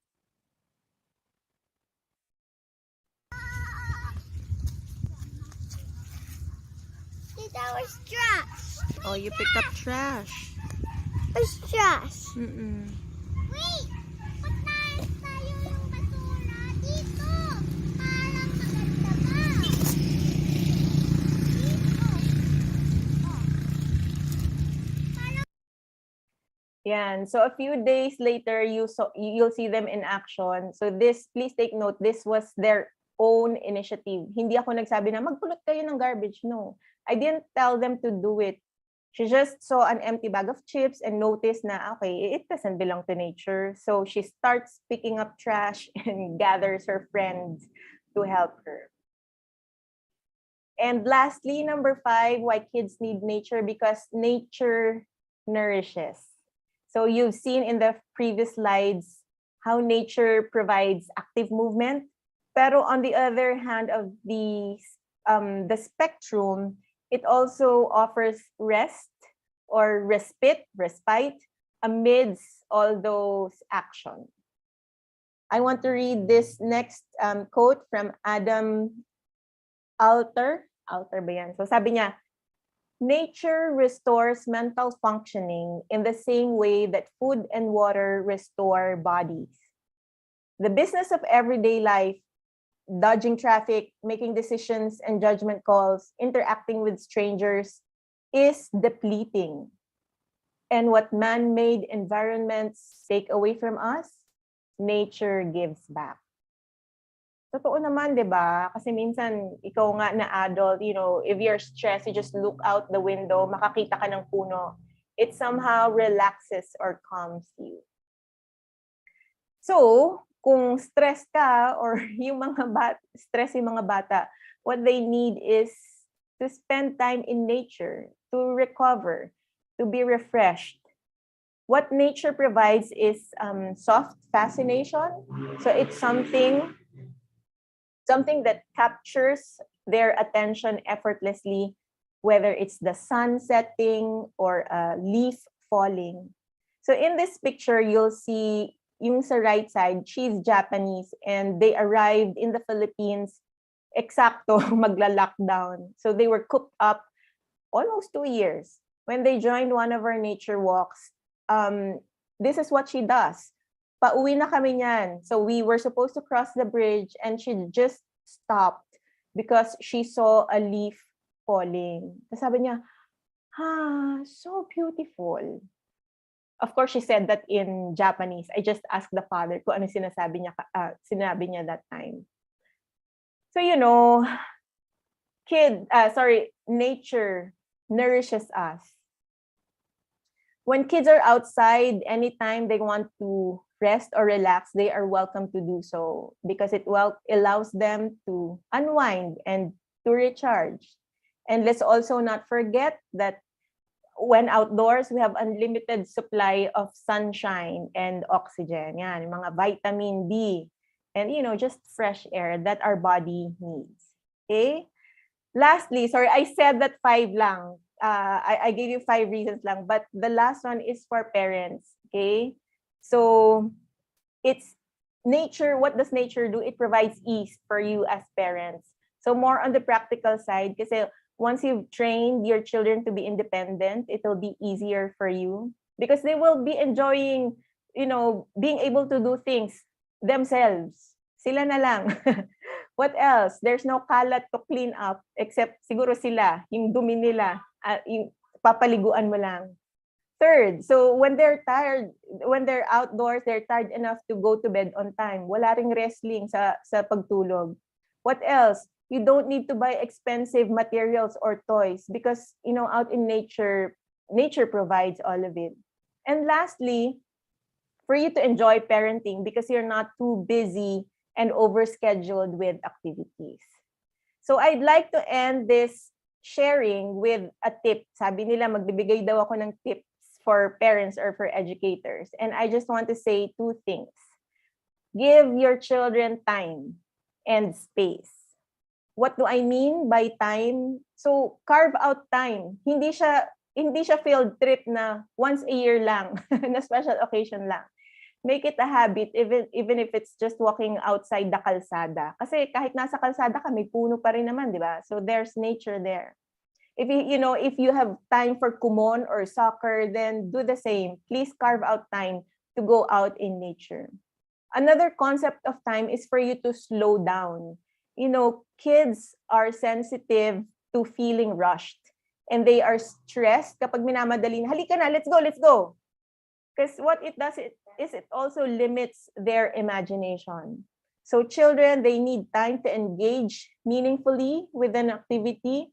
That was trash. Oh, you picked up trash. It's trash. Mm-mm. Wait! Pagtaas tayo yung basura dito. Parang maganda ba? Yan. So a few days later, you'll see them in action. So this, please take note, this was their own initiative. Hindi ako nagsabi na magpulot kayo ng garbage. No. I didn't tell them to do it. She just saw an empty bag of chips and noticed na, okay, it doesn't belong to nature. So she starts picking up trash and gathers her friends to help her. And lastly, number 5, why kids need nature, because nature nourishes. So you've seen in the previous slides how nature provides active movement. Pero on the other hand of the spectrum, it also offers rest or respite amidst all those actions. I want to read this next quote from Adam Alter. Alter ba yan? So sabi niya, nature restores mental functioning in the same way that food and water restore bodies. The business of everyday life, dodging traffic, making decisions and judgment calls, interacting with strangers, is depleting. And what man-made environments take away from us, nature gives back. Totoo naman, di ba? Kasi minsan, ikaw nga na adult, if you're stressed, you just look out the window, makakita ka ng puno. It somehow relaxes or calms you. So, kung stress ka or yung stress yung mga bata, what they need is to spend time in nature, to recover, to be refreshed. What nature provides is soft fascination. So it's something that captures their attention effortlessly, whether it's the sun setting or a leaf falling. So in this picture, you'll see yung sa right side, she's Japanese and they arrived in the Philippines eksakto magla-lockdown. So they were cooped up almost 2 years. When they joined one of our nature walks, this is what she does. Pauwi na kami niyan. So we were supposed to cross the bridge and she just stopped because she saw a leaf falling. Tapos sabi niya, so beautiful. Of course, she said that in Japanese. I just asked the father kung ano sinabi niya that time. So, nature nourishes us. When kids are outside, anytime they want to rest or relax, they are welcome to do so because it allows them to unwind and to recharge. And let's also not forget that when outdoors, we have unlimited supply of sunshine and oxygen. Yan, yung mga vitamin D. And, just fresh air that our body needs. Okay? Lastly, sorry, I said that 5 lang. I gave you 5 reasons lang. But the last one is for parents. Okay? So, it's nature. What does nature do? It provides ease for you as parents. So, more on the practical side. Kasi once you've trained your children to be independent, it will be easier for you because they will be enjoying, being able to do things themselves. Sila na lang. What else? There's no kalat to clean up except siguro sila, yung dumi nila, yung papaliguan mo lang. Third, so when they're tired, when they're outdoors, they're tired enough to go to bed on time. Wala ring wrestling sa pagtulog. What else? You don't need to buy expensive materials or toys because, out in nature provides all of it. And lastly, for you to enjoy parenting because you're not too busy and overscheduled with activities. So I'd like to end this sharing with a tip. Sabi nila, magbibigay daw ako ng tips for parents or for educators. And I just want to say 2 things. Give your children time and space. What do I mean by time? So carve out time. Hindi siya field trip na once a year lang, na special occasion lang. Make it a habit even if it's just walking outside the kalsada. Kasi kahit nasa kalsada ka, may puno pa rin naman, di ba? So there's nature there. If if you have time for kumon or soccer, then do the same. Please carve out time to go out in nature. Another concept of time is for you to slow down. Kids are sensitive to feeling rushed and they are stressed kapag minamadali na, halika na, let's go. Because what it does is it also limits their imagination. So children, they need time to engage meaningfully with an activity.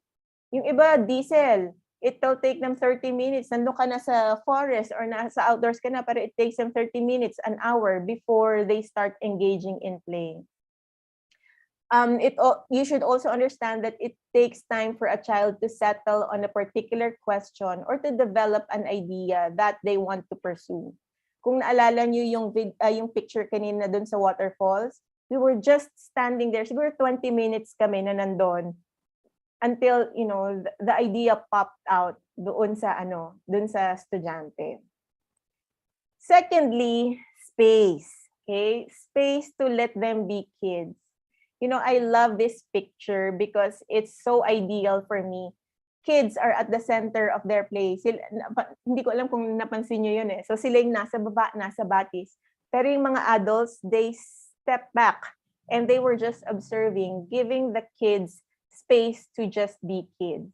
Yung iba, diesel, it will take them 30 minutes. Nandun ka na sa forest or nasa outdoors ka na, pero it takes them 30 minutes, an hour before they start engaging in play. You should also understand that it takes time for a child to settle on a particular question or to develop an idea that they want to pursue. Kung naalala niyo yung picture kanina dun sa waterfalls, we were just standing there. Siguro 20 minutes kami na nandun until, the idea popped out doon sa estudyante. Secondly, space. Okay? Space to let them be kids. I love this picture because it's so ideal for me. Kids are at the center of their play. Hindi ko alam kung napansin nyo yun eh. So sila yung nasa baba, nasa batis. Pero yung mga adults, they step back and they were just observing, giving the kids space to just be kids.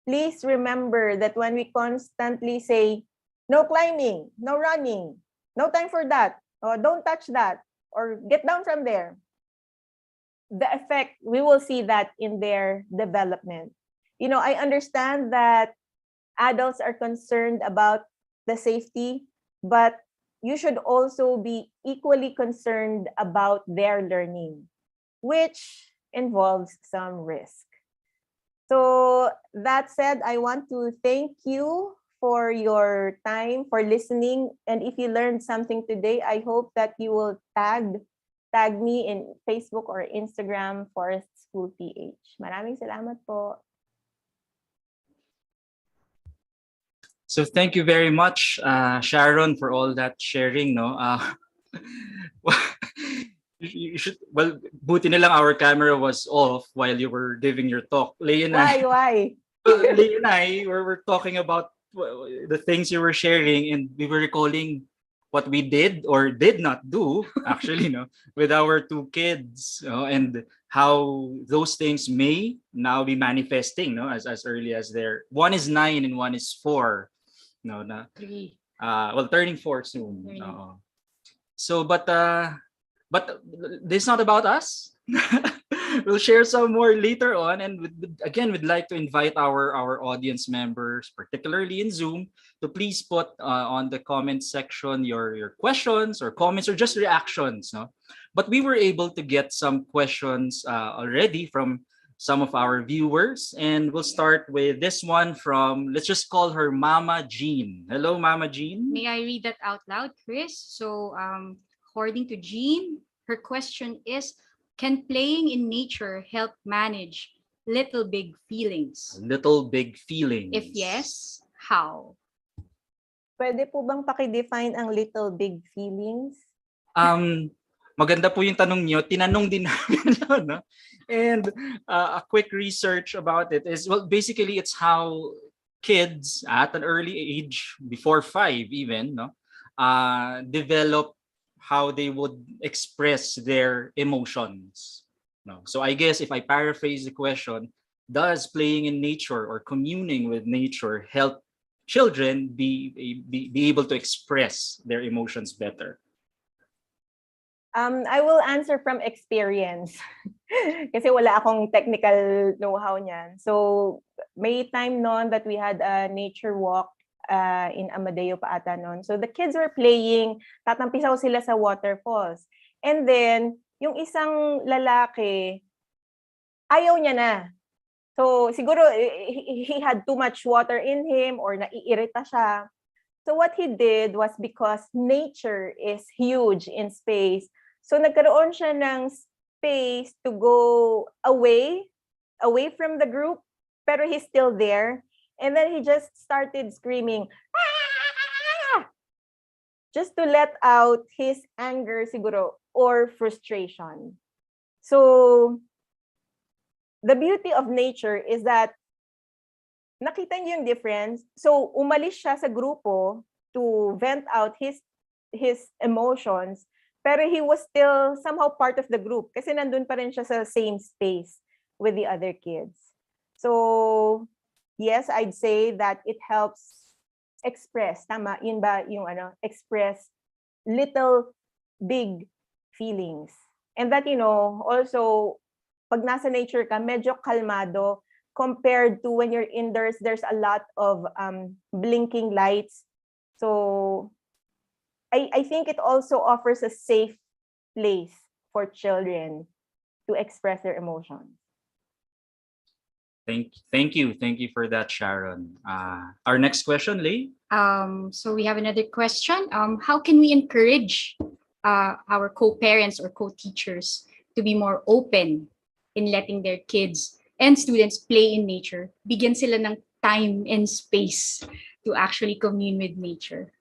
Please remember that when we constantly say, no climbing, no running, no time for that, or don't touch that, or get down from there, the effect, we will see that in their development. I understand that adults are concerned about the safety, but you should also be equally concerned about their learning, which involves some risk. So that said, I want to thank you for your time, for listening. And if you learned something today, I hope that you will tag me in Facebook or Instagram, Forest School PH. Maraming salamat po. So thank you very much, Sharon, for all that sharing. No, you should. Well, buti na lang our camera was off while you were giving your talk. Why? Leigh and I were talking about the things you were sharing, and we were recalling what we did or did not do actually, with our 2 kids, and how those things may now be manifesting, as early as one is 9 and one is 4. Na 3. Turning 4 soon. So, but this is not about us. We'll share some more later on, and we'd like to invite our audience members, particularly in Zoom, to please put on the comment section your questions or comments or just reactions. No, but we were able to get some questions already from some of our viewers. And we'll start with this one from, let's just call her Mama Jean. Hello, Mama Jean. May I read that out loud, Chris? So, according to Jean, her question is, can playing in nature help manage little big feelings? Little big feelings. If yes, how? Pwede po bang paki-define ang little big feelings? Maganda po yung tanong niyo. Tinanong din namin yun, no? And a quick research about it is, well, basically it's how kids at an early age, before 5 even, no, develop how they would express their emotions. No? So I guess if I paraphrase the question, does playing in nature or communing with nature help children be able to express their emotions better? I will answer from experience. Kasi wala akong technical know-how niyan. So, may time noon that we had a nature walk in Amadeo pa ata noon. So, the kids were playing, tatampisaw sila sa waterfalls. And then, yung isang lalaki, ayaw niya na. So, siguro, he had too much water in him or naiirita siya. So, what he did was, because nature is huge in space, so nagkaroon siya ng space to go away from the group, pero he's still there. And then he just started screaming, "Ah!" Just to let out his anger siguro or frustration. So the beauty of nature is that nakita niyo yung difference. So umalis siya sa grupo to vent out his emotions, pero he was still somehow part of the group kasi nandun pa rin siya sa same space with the other kids. So, yes, I'd say that it helps express, tama, yun ba yung express little big feelings. And that, also, pag nasa nature ka, medyo kalmado compared to when you're indoors, there's a lot of blinking lights. So, I think it also offers a safe place for children to express their emotions. Thank you for that, Sharon. Our next question, Lay. So we have another question. How can we encourage our co-parents or co-teachers to be more open in letting their kids and students play in nature? Bigyan sila ng time and space to actually commune with nature.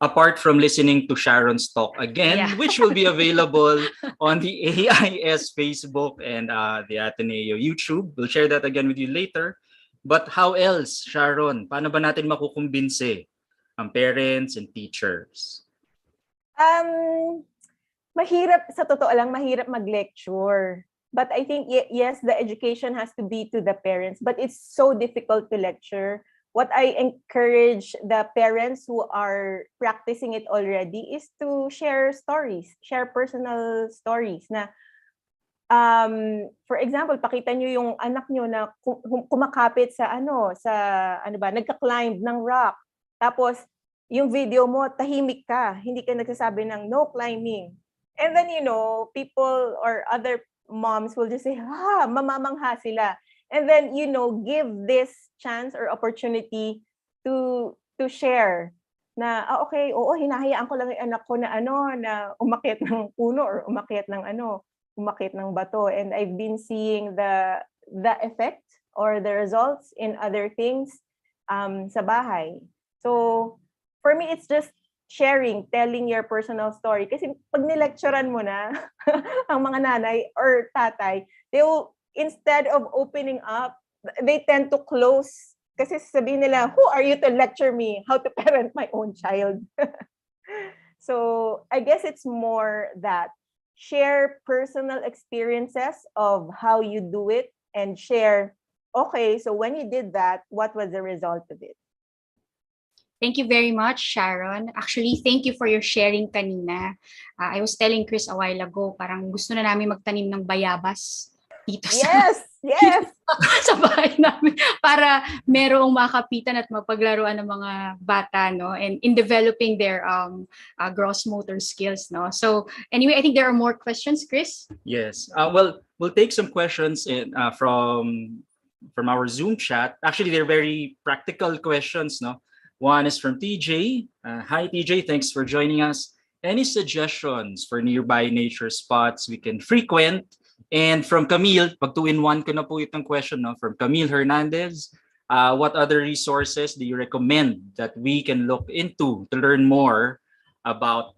Apart from listening to Sharon's talk again, Yeah. which will be available on the AIS Facebook and the Ateneo YouTube. We'll share that again with you later. But how else, Sharon? Paano ba natin makukumbinse ang parents and teachers? Mahirap, sa totoo lang, mahirap mag-lecture. But I think, yes, the education has to be to the parents, but it's so difficult to lecture. What I encourage the parents who are practicing it already is to share stories, share personal stories na, for example, pakita nyo yung anak nyo na kumakapit sa nagka-climb ng rock. Tapos, yung video mo, tahimik ka, hindi ka nagsasabi ng no climbing. And then, people or other moms will just say, mamamangha sila. And then, give this chance or opportunity to share na, okay, oo, hinahayaan ko lang yung anak ko na na umakyat ng puno or umakyat ng bato. And I've been seeing the effect or the results in other things sa bahay. So, for me, it's just sharing, telling your personal story. Kasi pag nilecturean mo na ang mga nanay or tatay, they will, instead of opening up, they tend to close. Kasi sabihin nila, who are you to lecture me how to parent my own child? So I guess it's more that share personal experiences of how you do it and share, okay, so when you did that, what was the result of it? Thank you very much, Sharon. Actually, thank you for your sharing kanina. I was telling Chris a while ago, parang gusto na namin magtanim ng bayabas dito Yes! sa bahay namin para merong makapitan at mapaglaruan ng mga bata, no? And in developing their gross motor skills, no? So anyway, I think there are more questions, Chris. Yes. Well, we'll take some questions from our Zoom chat. Actually, they're very practical questions. No, one is from TJ. Hi TJ, thanks for joining us. Any suggestions for nearby nature spots we can frequent? And from Camille, pag 2-in-1 ko na po itong question, no? From Camille Hernandez, what other resources do you recommend that we can look into to learn more about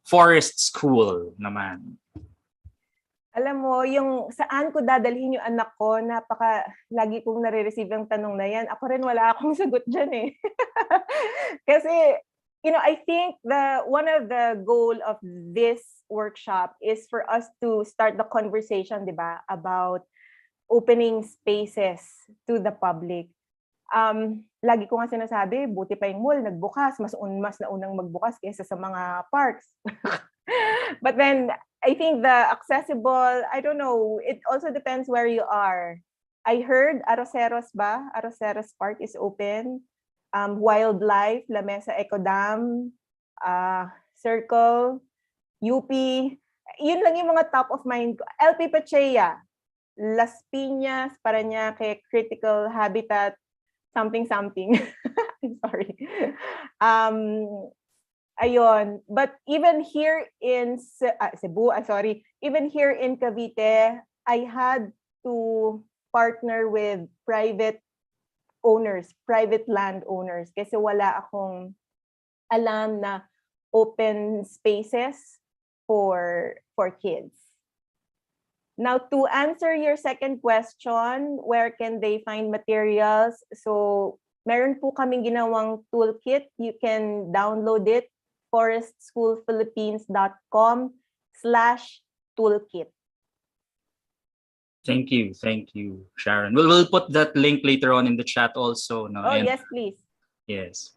forest school naman? Alam mo, yung saan ko dadalhin yung anak ko, lagi kong nare-receive ang tanong na yan. Ako rin wala akong sagot dyan eh. Kasi, I think one of the goal of this workshop is for us to start the conversation, di ba, about opening spaces to the public. Lagi ko nga sinasabi, buti pa yung mall nagbukas, mas naunang magbukas kaysa sa mga parks. But then, I think the accessible, I don't know, it also depends where you are. I heard Arroceros Park is open. Wildlife, La Mesa Eco Dam, Circle, UP. Yun lang yung mga top of mind ko. LP Pachea, Las Piñas, Parañaque, Critical Habitat, something. I'm sorry. Ayun. But even here in Cebu, even here in Cavite, I had to partner with private landowners kasi wala akong alam na open spaces for kids. Now, to answer your second question, where can they find materials? So, meron po kaming ginawang toolkit. You can download it, forestschoolphilippines.com/toolkit. Thank you, Sharon. We'll put that link later on in the chat also. No? Oh, yes, please. Yes.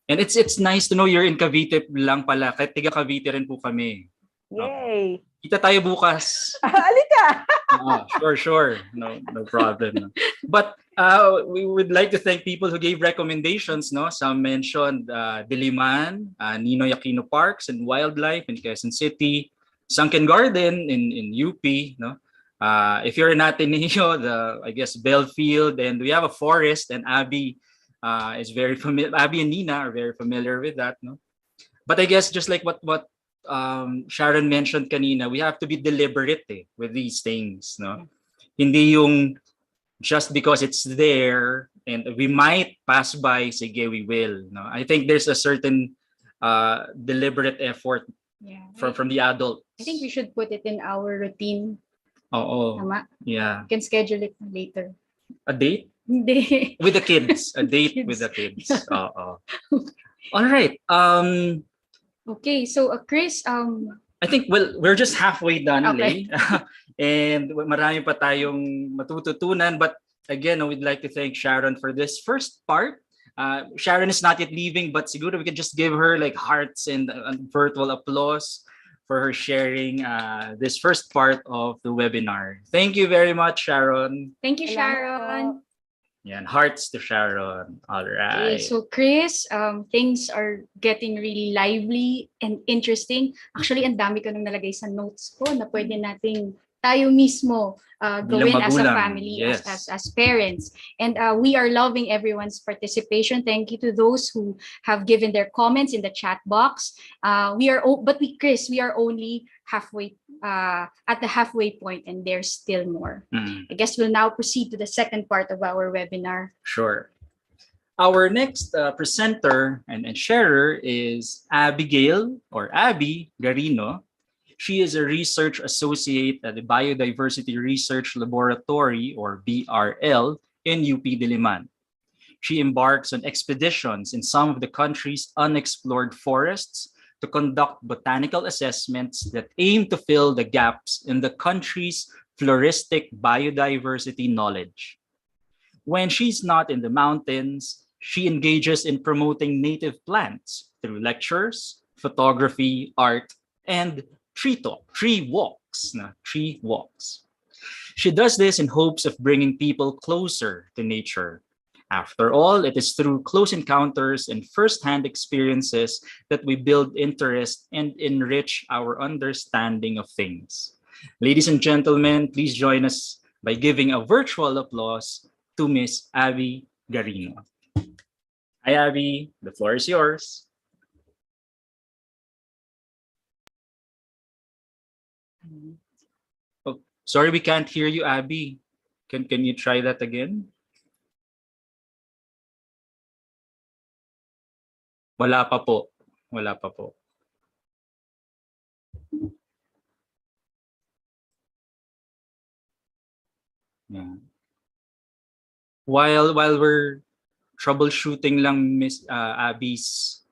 And it's nice to know you're in Cavite lang pala. Kahit tiga Cavite rin po kami. Yay! Kita tayo bukas. Alika! Sure. No problem. But we would like to thank people who gave recommendations. No, some mentioned Diliman, Ninoy Aquino Parks and Wildlife in Quezon City, Sunken Garden in UP. No, if you're in Ateneo, I guess Belfield, and we have a forest, and Abby is very familiar. Abby and Nina are very familiar with that. No, but I guess just like what Sharon mentioned kanina, we have to be deliberate with these things, no? Hindi yung just because it's there and we might pass by, sige, we will, no? I think there's a certain deliberate effort from the adult. I think we should put it in our routine. Tama? Yeah. You can schedule it later. A date? Hindi. With the kids. A date with the kids. All right. Okay, so Chris, I think we're just halfway done, okay. And marami pa tayong matututunan. But again, we'd like to thank Sharon for this first part. Sharon is not yet leaving, but siguro we can just give her like hearts and virtual applause for her sharing this first part of the webinar. Thank you very much, Sharon. Thank you, Sharon. Yan, hearts to Sharon. All right. Okay, so Chris, things are getting really lively and interesting. Actually, ang dami ko nang nalagay sa notes ko na pwede nating tayo mismo gawin as a family, yes. as parents. And we are loving everyone's participation. Thank you to those who have given their comments in the chat box. Chris, we are only halfway at the halfway point, and there's still more. I guess we'll now proceed to the second part of our webinar. Sure. Our next presenter and sharer is Abigail or Abby Garino. She is a research associate at the Biodiversity Research Laboratory or BRL in UP Diliman. She embarks on expeditions in some of the country's unexplored forests to conduct botanical assessments that aim to fill the gaps in the country's floristic biodiversity knowledge. When she's not in the mountains, she engages in promoting native plants through lectures, photography, art, and tree walks. She does this in hopes of bringing people closer to nature. After all, it is through close encounters and first-hand experiences that we build interest and enrich our understanding of things. Ladies and gentlemen, please join us by giving a virtual applause to Miss Abby Garino. Hi, Abby. The floor is yours. Oh, sorry, we can't hear you, Abby. Can you try that again? Wala pa po. Wala pa po. Yeah. While we're troubleshooting lang Miss Abby's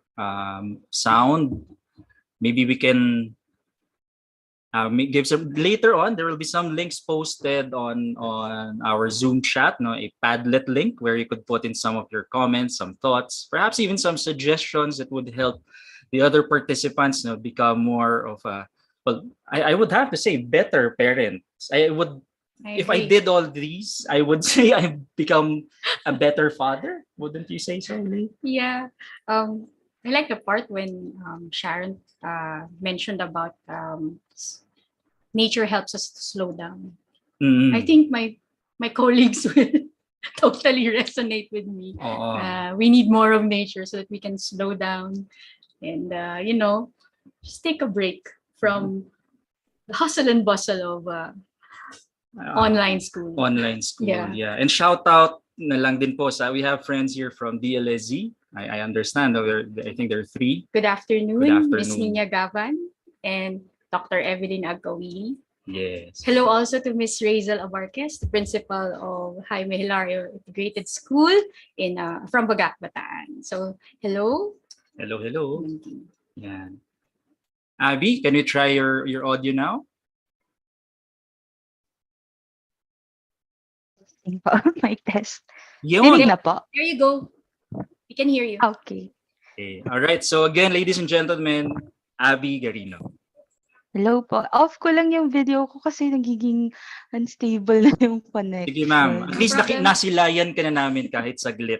sound, maybe we can give some later on. There will be some links posted on our Zoom chat, no, a Padlet link where you could put in some of your comments, some thoughts, perhaps even some suggestions that would help the other participants, no, become more of a, well, I would have to say better parents. If I agree. did all these, I would say I've become a better father. Wouldn't you say so, Lee? Yeah. I like the part when Sharon mentioned about nature helps us to slow down. I think my colleagues will totally resonate with me. We need more of nature so that we can slow down and just take a break from the hustle and bustle of online school. Online school, Yeah. yeah. And shout out na lang din po sa, we have friends here from DLSZ. I understand, I think there are 3. Good afternoon, Good afternoon. Miss Nina Gavan and Dr. Evelyn Agawili. Yes. Hello also to Miss Razel Abarquez, the principal of Jaime Hilario Integrated School in from Bagac, Bataan. So, hello. Hello. Yeah. Abby, can you try your audio now? My test. Yun. Dinig na po. There you go. We can hear you. Okay. Okay. All right. So again, ladies and gentlemen, Abby Garino. Hello po. Off ko lang yung video ko kasi nagiging unstable na yung connection. Sige ma'am. At least nasilayan ka na namin kahit saglit.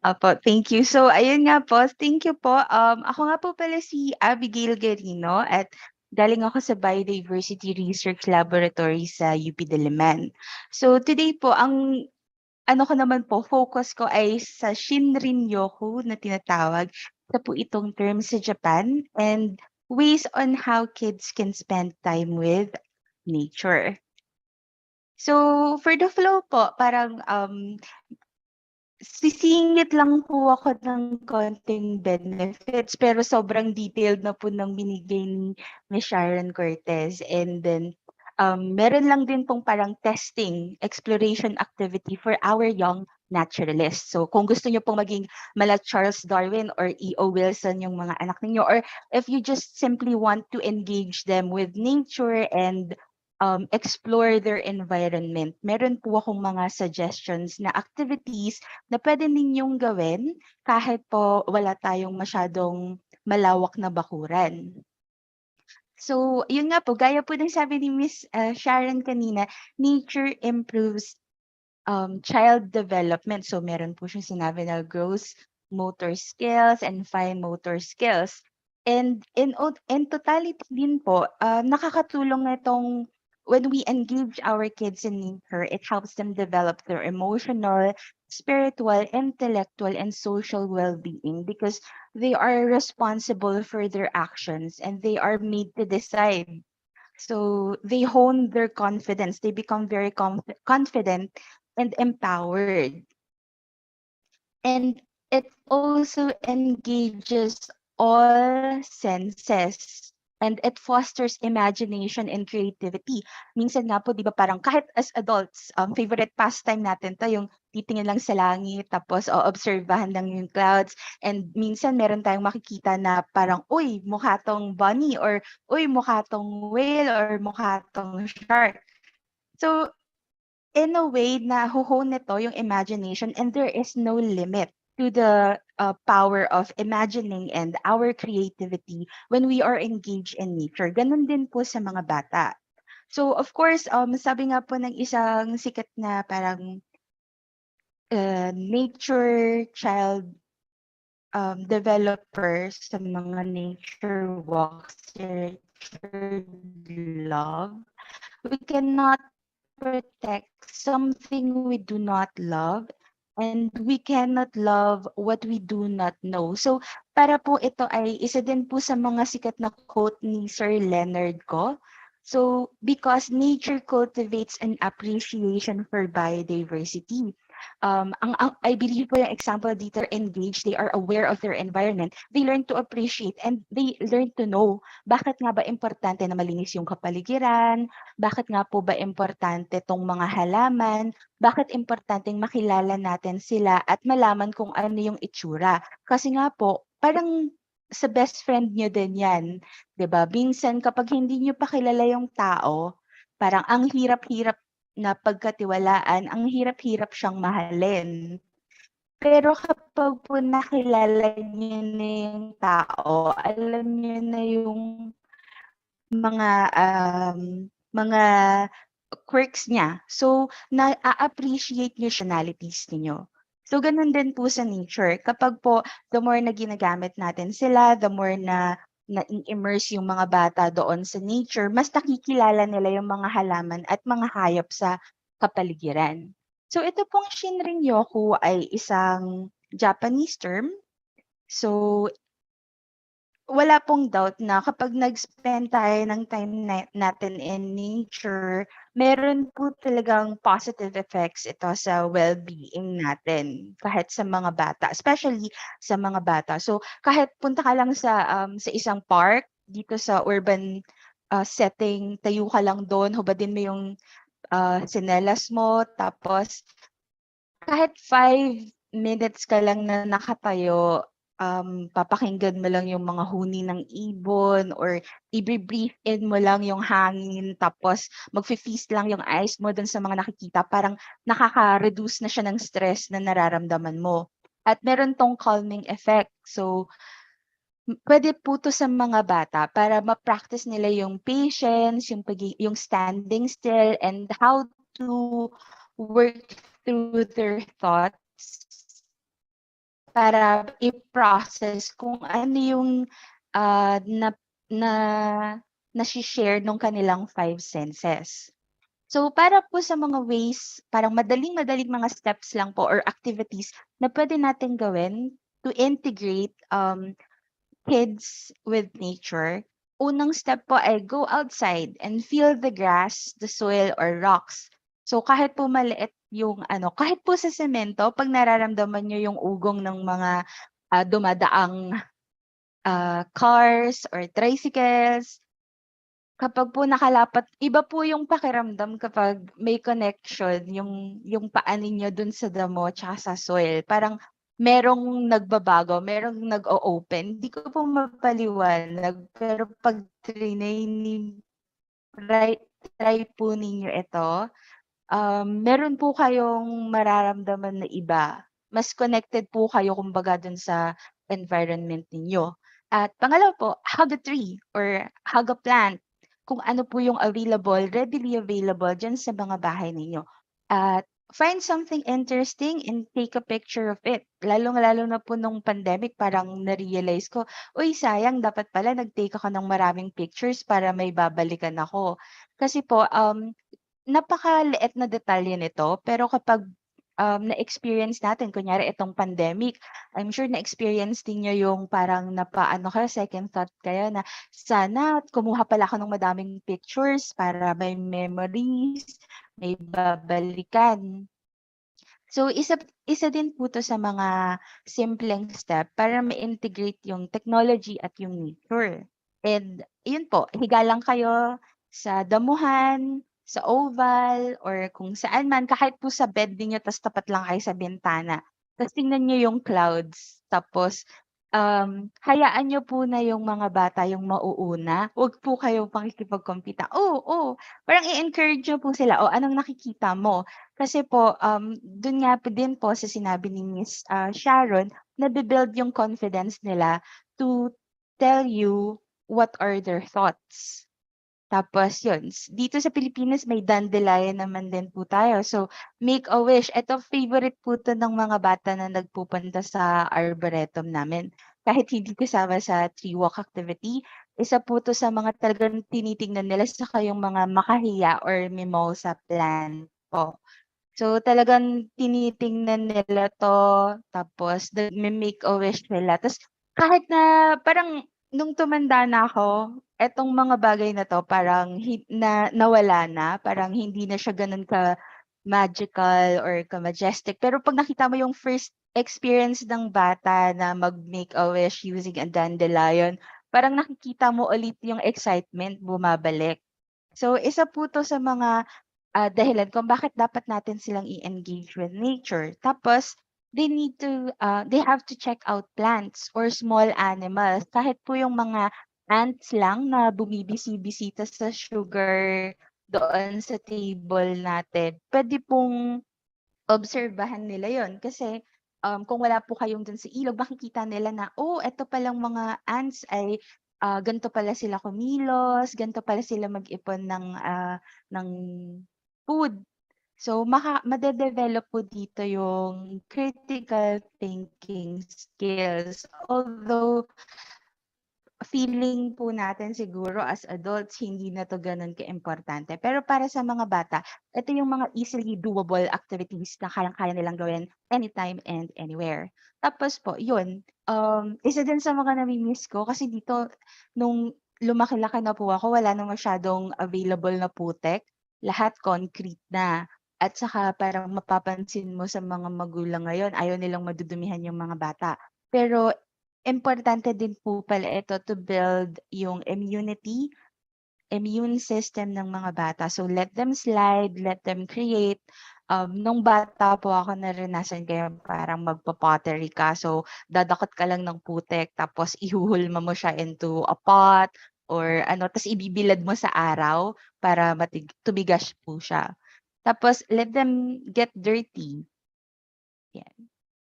Apo, thank you. So, ayun nga po. Thank you po. Ako nga po pala si Abigail Garino at galing ako sa Biodiversity Research Laboratory sa UP Diliman. So, today po, ang ano ko naman po, focus ko ay sa Shinrin-yoku na tinatawag. Ito po itong term sa Japan and ways on how kids can spend time with nature. So, for the flow po, parang sisingit lang po ako ng konting benefits pero sobrang detailed na po ng binigay ni Sharon Cortez. And then, meron lang din pong parang testing, exploration activity for our young naturalists. So kung gusto nyo pong maging mala Charles Darwin or E.O. Wilson yung mga anak ninyo, or if you just simply want to engage them with nature and explore their environment, meron po akong mga suggestions na activities na pwede ninyong gawin kahit po wala tayong masyadong malawak na bakuran. So, yun nga po, gaya po ng sabi ni Miss Sharon kanina, nature improves child development. So, meron po siyang sinabi na gross motor skills and fine motor skills. And in totality din po, nakakatulong na itong when we engage our kids in nature, it helps them develop their emotional, spiritual, intellectual, and social well-being because they are responsible for their actions and they are made to decide. So they hone their confidence. They become very confident and empowered. And it also engages all senses and it fosters imagination and creativity. Minsan nga po, di ba parang kahit as adults, favorite pastime natin to yung titingin lang sa langit, tapos obserbahan lang yung clouds. And minsan meron tayong makikita na parang, uy, mukha tong bunny, or uy, mukha tong whale, or mukha tong shark. So, in a way na huhone nito yung imagination and there is no limit to the power of imagining and our creativity when we are engaged in nature. Ganun din po sa mga bata. So, of course, sabi nga po ng isang sikat na parang nature child developer sa mga nature walks here nurtured love. We cannot protect something we do not love, and we cannot love what we do not know. So, para po ito ay isa din po sa mga sikat na quote ni Sir Leonard Cohen. So, because nature cultivates an appreciation for biodiversity. I believe po yung example dito, engaged, they are aware of their environment, they learn to appreciate and they learn to know bakit nga ba importante na malinis yung kapaligiran, bakit nga po ba importante tong mga halaman, bakit importanteng makilala natin sila at malaman kung ano yung itsura. Kasi nga po, parang sa best friend nyo din yan. 'Di ba? Minsan kapag hindi nyo pa kilala yung tao, parang ang hirap-hirap na pagkatiwalaan, ang hirap-hirap siyang mahalin. Pero kapag po nakilala niyo na yung tao, alam niyo na yung mga, mga quirks niya. So, na-a-appreciate niyo siya, personalities ninyo. So, gano'n din po sa nature. Kapag po, the more na ginagamit natin sila, the more na na-immerse yung mga bata doon sa nature, mas nakikilala nila yung mga halaman at mga hayop sa kapaligiran. So, ito pong Shinrin-yoku ay isang Japanese term. So, wala pong doubt na kapag nag-spend tayo ng time natin in nature, meron po talagang positive effects ito sa well-being natin kahit sa mga bata, especially sa mga bata. So, kahit punta ka lang sa isang park dito sa urban setting, tayo ka lang doon, hubadin mo yung tsinelas mo, tapos kahit 5 minutes ka lang na nakatayo, papakinggan mo lang yung mga huni ng ibon or i-breathe in mo lang yung hangin tapos magfe-feast lang yung eyes mo dun sa mga nakikita, parang nakaka-reduce na siya ng stress na nararamdaman mo. At meron 'tong calming effect. So, puwede po 'to sa mga bata para ma-practice nila yung patience, yung standing still and how to work through their thoughts para i-process kung ano yung, na na nashi-share nung kanilang 5 senses. So, para po sa mga ways, parang madaling-madaling mga steps lang po or activities na puwede nating gawin to integrate, kids with nature. Unang step po ay go outside and feel the grass, the soil, or rocks. So kahit po maliit yung kahit po sa semento, 'pag nararamdaman niyo yung ugong ng mga, dumadaang, cars or tricycles, kapag po nakalapat iba po yung pakiramdam kapag may connection yung paa ninyo dun sa damo tsaka sa soil. Parang merong nagbabago, merong nag-o-open. Hindi ko po mapaliwanag, pero 'pag try try po ninyo ito, meron po kayong mararamdaman na iba. Mas connected po kayo kumbaga dun sa environment ninyo. At pangalawa po, hug a tree or hug a plant. Kung ano po yung readily available diyan sa mga bahay ninyo. At find something interesting and take a picture of it. Lalong-lalo na po nung pandemic parang na-realize ko, uy sayang dapat pala nag-take ako ng maraming pictures para may babalikan ako. Kasi po, napakaliit na detalye nito pero kapag, na-experience natin kunyari itong pandemic, I'm sure na-experience din niyo yung parang napaano kayo, second thought kayo na, "Sana kumuha pala ako ng madaming pictures para may memories, may babalikan." So isa din po 'to sa mga simpleng step para ma-integrate yung technology at yung nature. And yun po, higa lang kayo sa damuhan, sa oval, or kung saan man, kahit po sa bed ninyo ta's tapat lang kayo sa bintana. Ta's tingnan niyo yung clouds, tapos, hayaan niyo po na yung mga bata yung mauuna, 'wag po kayong pakikipagkompita. Oo, parang i-encourage niyo po sila, "O, anong nakikita mo?" Kasi po, dun nga po din po sa sinabi ni Miss, Sharon, nabi-build yung confidence nila to tell you what are their thoughts. Tapos yun, dito sa Pilipinas may dandelion naman din po tayo. So, make a wish. Ito favorite po 'to ng mga bata na nagpupunta sa arboretum namin. Kahit hindi kasama sa tree walk activity, isa po 'to sa mga talagang tinitingnan nila saka yung mga makahiya or mimosa plant po. So, talagang tinitingnan nila 'to, tapos nagme-make-a-wish sila. Ta's kahit na parang nung tumanda na ako, etong mga bagay na 'to parang nawala na, parang hindi na siya gano'n ka-magical or ka-majestic. Pero 'pag nakita mo yung first experience ng bata na mag-make-a-wish using a dandelion, parang nakikita mo ulit yung excitement bumabalik. So, isa po 'to sa mga dahilan kung bakit dapat natin silang i-engage with nature. Tapos they have to check out plants or small animals. Kahit po yung mga ants lang na bumibisi-bisita sa sugar doon sa table natin, puwede pong obserbahan nila yon. Kasi, kung wala po kayong dun sa ilog makikita nila na, "Oh, eto palang mga ants ay, ganito pala sila kumilos, ganito pala sila mag-ipon ng food." So, made-develop po dito yung critical thinking skills. Although feeling po natin siguro as adults hindi na 'to gano'n kaimportante. Pero para sa mga bata, ito yung mga easily doable activities na kayang-kaya nilang gawin anytime and anywhere. Tapos po yun, isa din sa mga nami-miss ko kasi dito nung lumaki-laki na po ako wala na masyadong available na putek, lahat concrete na. At saka parang mapapansin mo sa mga magulang ngayon ayaw nilang madudumihan yung mga bata. Pero importante din po pala ito to build yung immune system ng mga bata. So let them slide, let them create. Nung bata po ako naranasan ko yung parang magpa-pottery ka. So dadakot ka lang ng putek tapos ihuhulma mo siya into a pot or ano, tapos ibibilad mo sa araw para tumigas po siya. Tapos let them get dirty. Yan.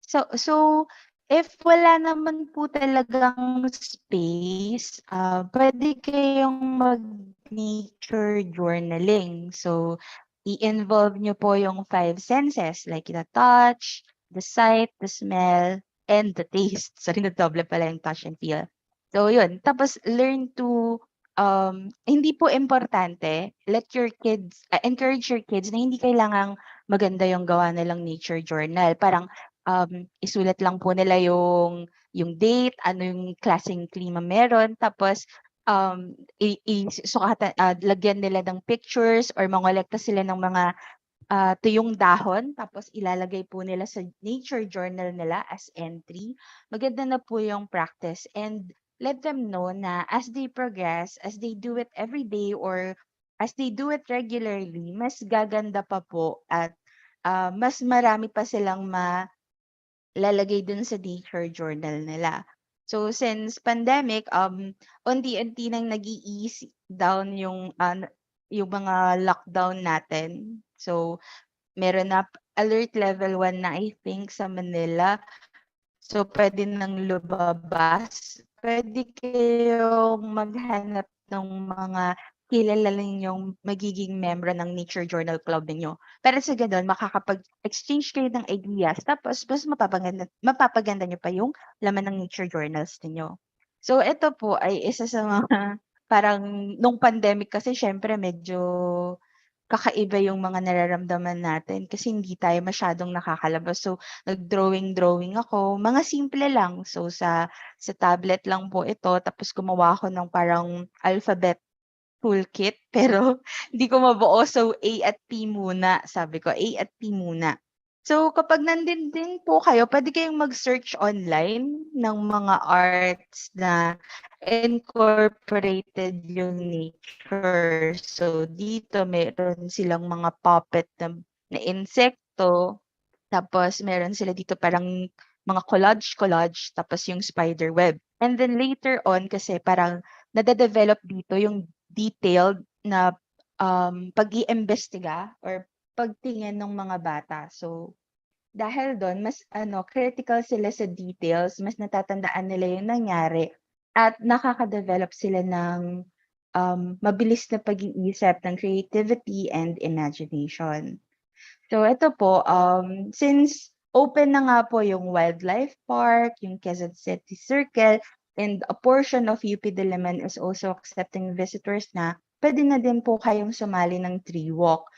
So if wala naman po talagang space, puwede kayong mag-nature journaling. So, i-involve niyo po yung 5 senses like the touch, the sight, the smell, and the taste. Sorry, nadoble pala yung touch and feel. So yun, tapos learn to, hindi po importante, encourage your kids na hindi kailangang maganda yung gawa nilang nature journal. Parang isulat lang po nila yung date, ano yung klaseng klima meron, tapos lagyan nila ng pictures or mangolekta sila ng mga tuyong dahon, tapos ilalagay po nila sa nature journal nila as entry. Maganda na po yung practice and let them know na as they progress, as they do it every day or as they do it regularly, mas gaganda pa po at mas marami pa silang lalagay dun sa nature journal nila. So since pandemic, unti-unti nang nag-i-ease down yung mga lockdown natin. So meron na alert level 1 na I think sa Manila. So puwede nang lumabas. Puwede kayong maghanap ng mga kilala ninyong magiging miyembro ng nature journal club ninyo. Para sa gano'n makakapag-exchange kayo ng ideas tapos mas mapapaganda niyo pa yung laman ng nature journals ninyo. So ito po ay isa sa mga parang nung pandemic kasi siyempre medyo kakaiba yung mga nararamdaman natin kasi hindi tayo masyadong nakakalabas. So nag-drawing ako, mga simple lang. So sa tablet lang po ito tapos gumawa ako ng parang alphabet toolkit pero hindi ko mabuo. So A at P muna, sabi ko A at P muna. So kapag nandun din po kayo, pwede kayong mag-search online ng mga arts na incorporated yung nature. So dito meron silang mga puppet na insekto, tapos meron sila dito parang mga collage, tapos yung spider web. And then later on kasi parang nade-develop dito yung detailed na pag-iimbestiga or pagtingin ng mga bata. So dahil dun mas critical sila sa details, mas natatandaan nila yung nangyari at nakaka-develop sila ng mabilis na pag-iisip ng creativity and imagination. So ito po, since open na nga po yung wildlife park, yung Quezon City Circle, And a portion of UP Diliman is also accepting visitors na pwede na din po kayong sumali ng tree walk.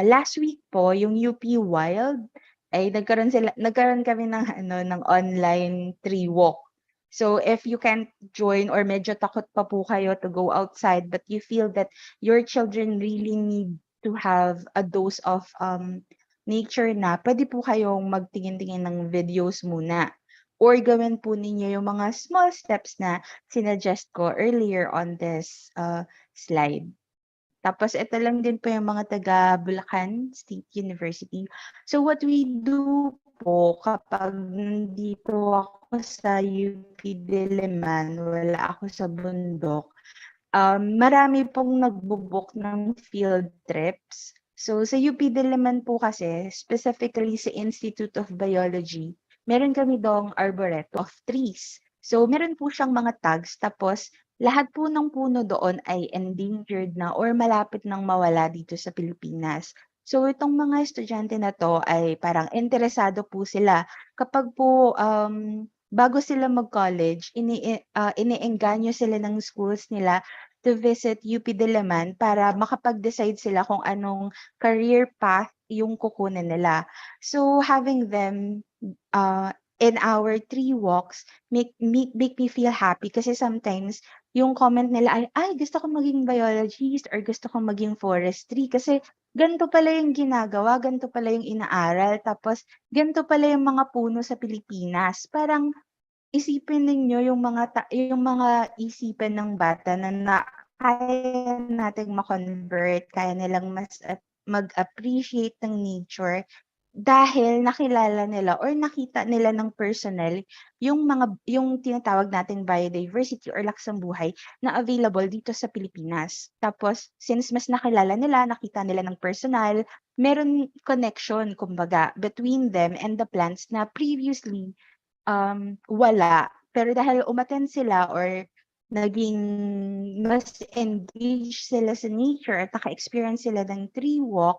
Last week po, yung UP Wild, ay nagkaroon kami ng ng online tree walk. So if you can't join or medyo takot pa po kayo to go outside but you feel that your children really need to have a dose of nature na, pwede po kayong magtingin-tingin ng videos muna. Or gawin po ninyo yung mga small steps na sinuggest ko earlier on this slide. Tapos ito lang din po yung mga taga Bulacan State University. So what we do po kapag nandito ako sa UP Diliman, wala ako sa bundok, marami pong nagbo-book ng field trips. So sa UP Diliman po kasi, specifically sa Institute of Biology, meron kami doong arboretum of trees. So meron po siyang mga tags, tapos lahat po ng puno doon ay endangered na or malapit nang mawala dito sa Pilipinas. So itong mga estudyante na to ay parang interesado po sila kapag po bago sila mag-college, iniengganyo sila ng schools nila to visit UP Diliman para makapag-decide sila kung anong career path yung kukunin nila. So having them in our tree walks make me feel happy kasi sometimes yung comment nila ay gusto ko maging biologist or gusto ko maging forestry kasi ganito pala yung ginagawa, ganito pala yung inaaral, tapos ganito pala yung mga puno sa Pilipinas. Parang isipin ninyo yung mga isipan ng bata na kaya nating ma-convert, kaya nilang mag-appreciate ng nature dahil nakilala nila or nakita nila ng personal yung tinatawag nating biodiversity or laksang buhay na available dito sa Pilipinas. Tapos since mas nakilala nila, nakita nila ng personal, meron connection kumbaga between them and the plants na previously wala. Pero dahil umattend sila or naging mas engaged sila sa nature at naka-experience sila ng tree walk,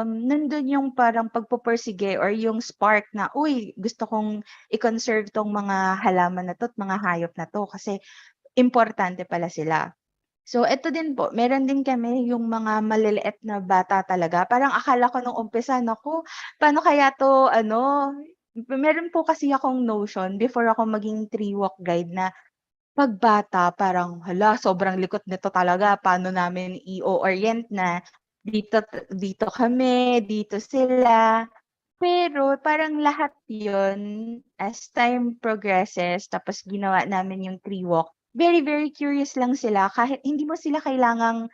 nandun yung parang pagpupursige or yung spark na, uy, gusto kong i-conserve tong mga halaman na to at mga hayop na to kasi importante pala sila. So eto din po, meron din kami yung mga maliliit na bata talaga. Parang akala ko nung umpisa, naku, paano kaya to meron po kasi akong notion before ako maging tree walk guide na 'pag bata parang, hala sobrang likot nito talaga, paano namin i-o-orient na dito kami, dito sila. Pero parang lahat 'yun as time progresses tapos ginawa namin yung tree walk, very, very curious lang sila kahit hindi mo sila kailangang,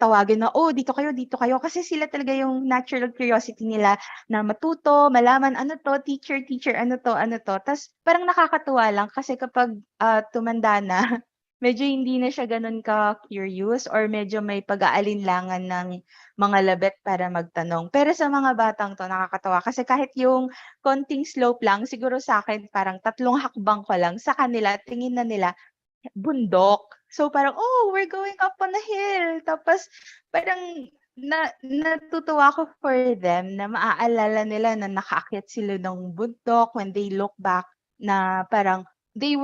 tawagin na, "Oh, dito kayo." Kasi sila talaga yung natural curiosity nila na matuto, malaman, "Ano 'to, teacher, teacher, ano 'to?" Ta's parang nakakatuwa lang kasi kapag, tumanda na, medyo hindi na siya gano'n ka-curious or medyo may pag-aalinlangan ng mga labet para magtanong. Pero sa mga batang 'to nakakatuwa kasi kahit yung konting slope lang, siguro sa'kin parang 3 hakbang ko lang, sa kanila tingin na nila bundok. So parang, "Oh, we're going up on a hill." Tapos parang natutuwa ako for them na maaalala nila na nakaakyat sila ng bundok when they look back na parang they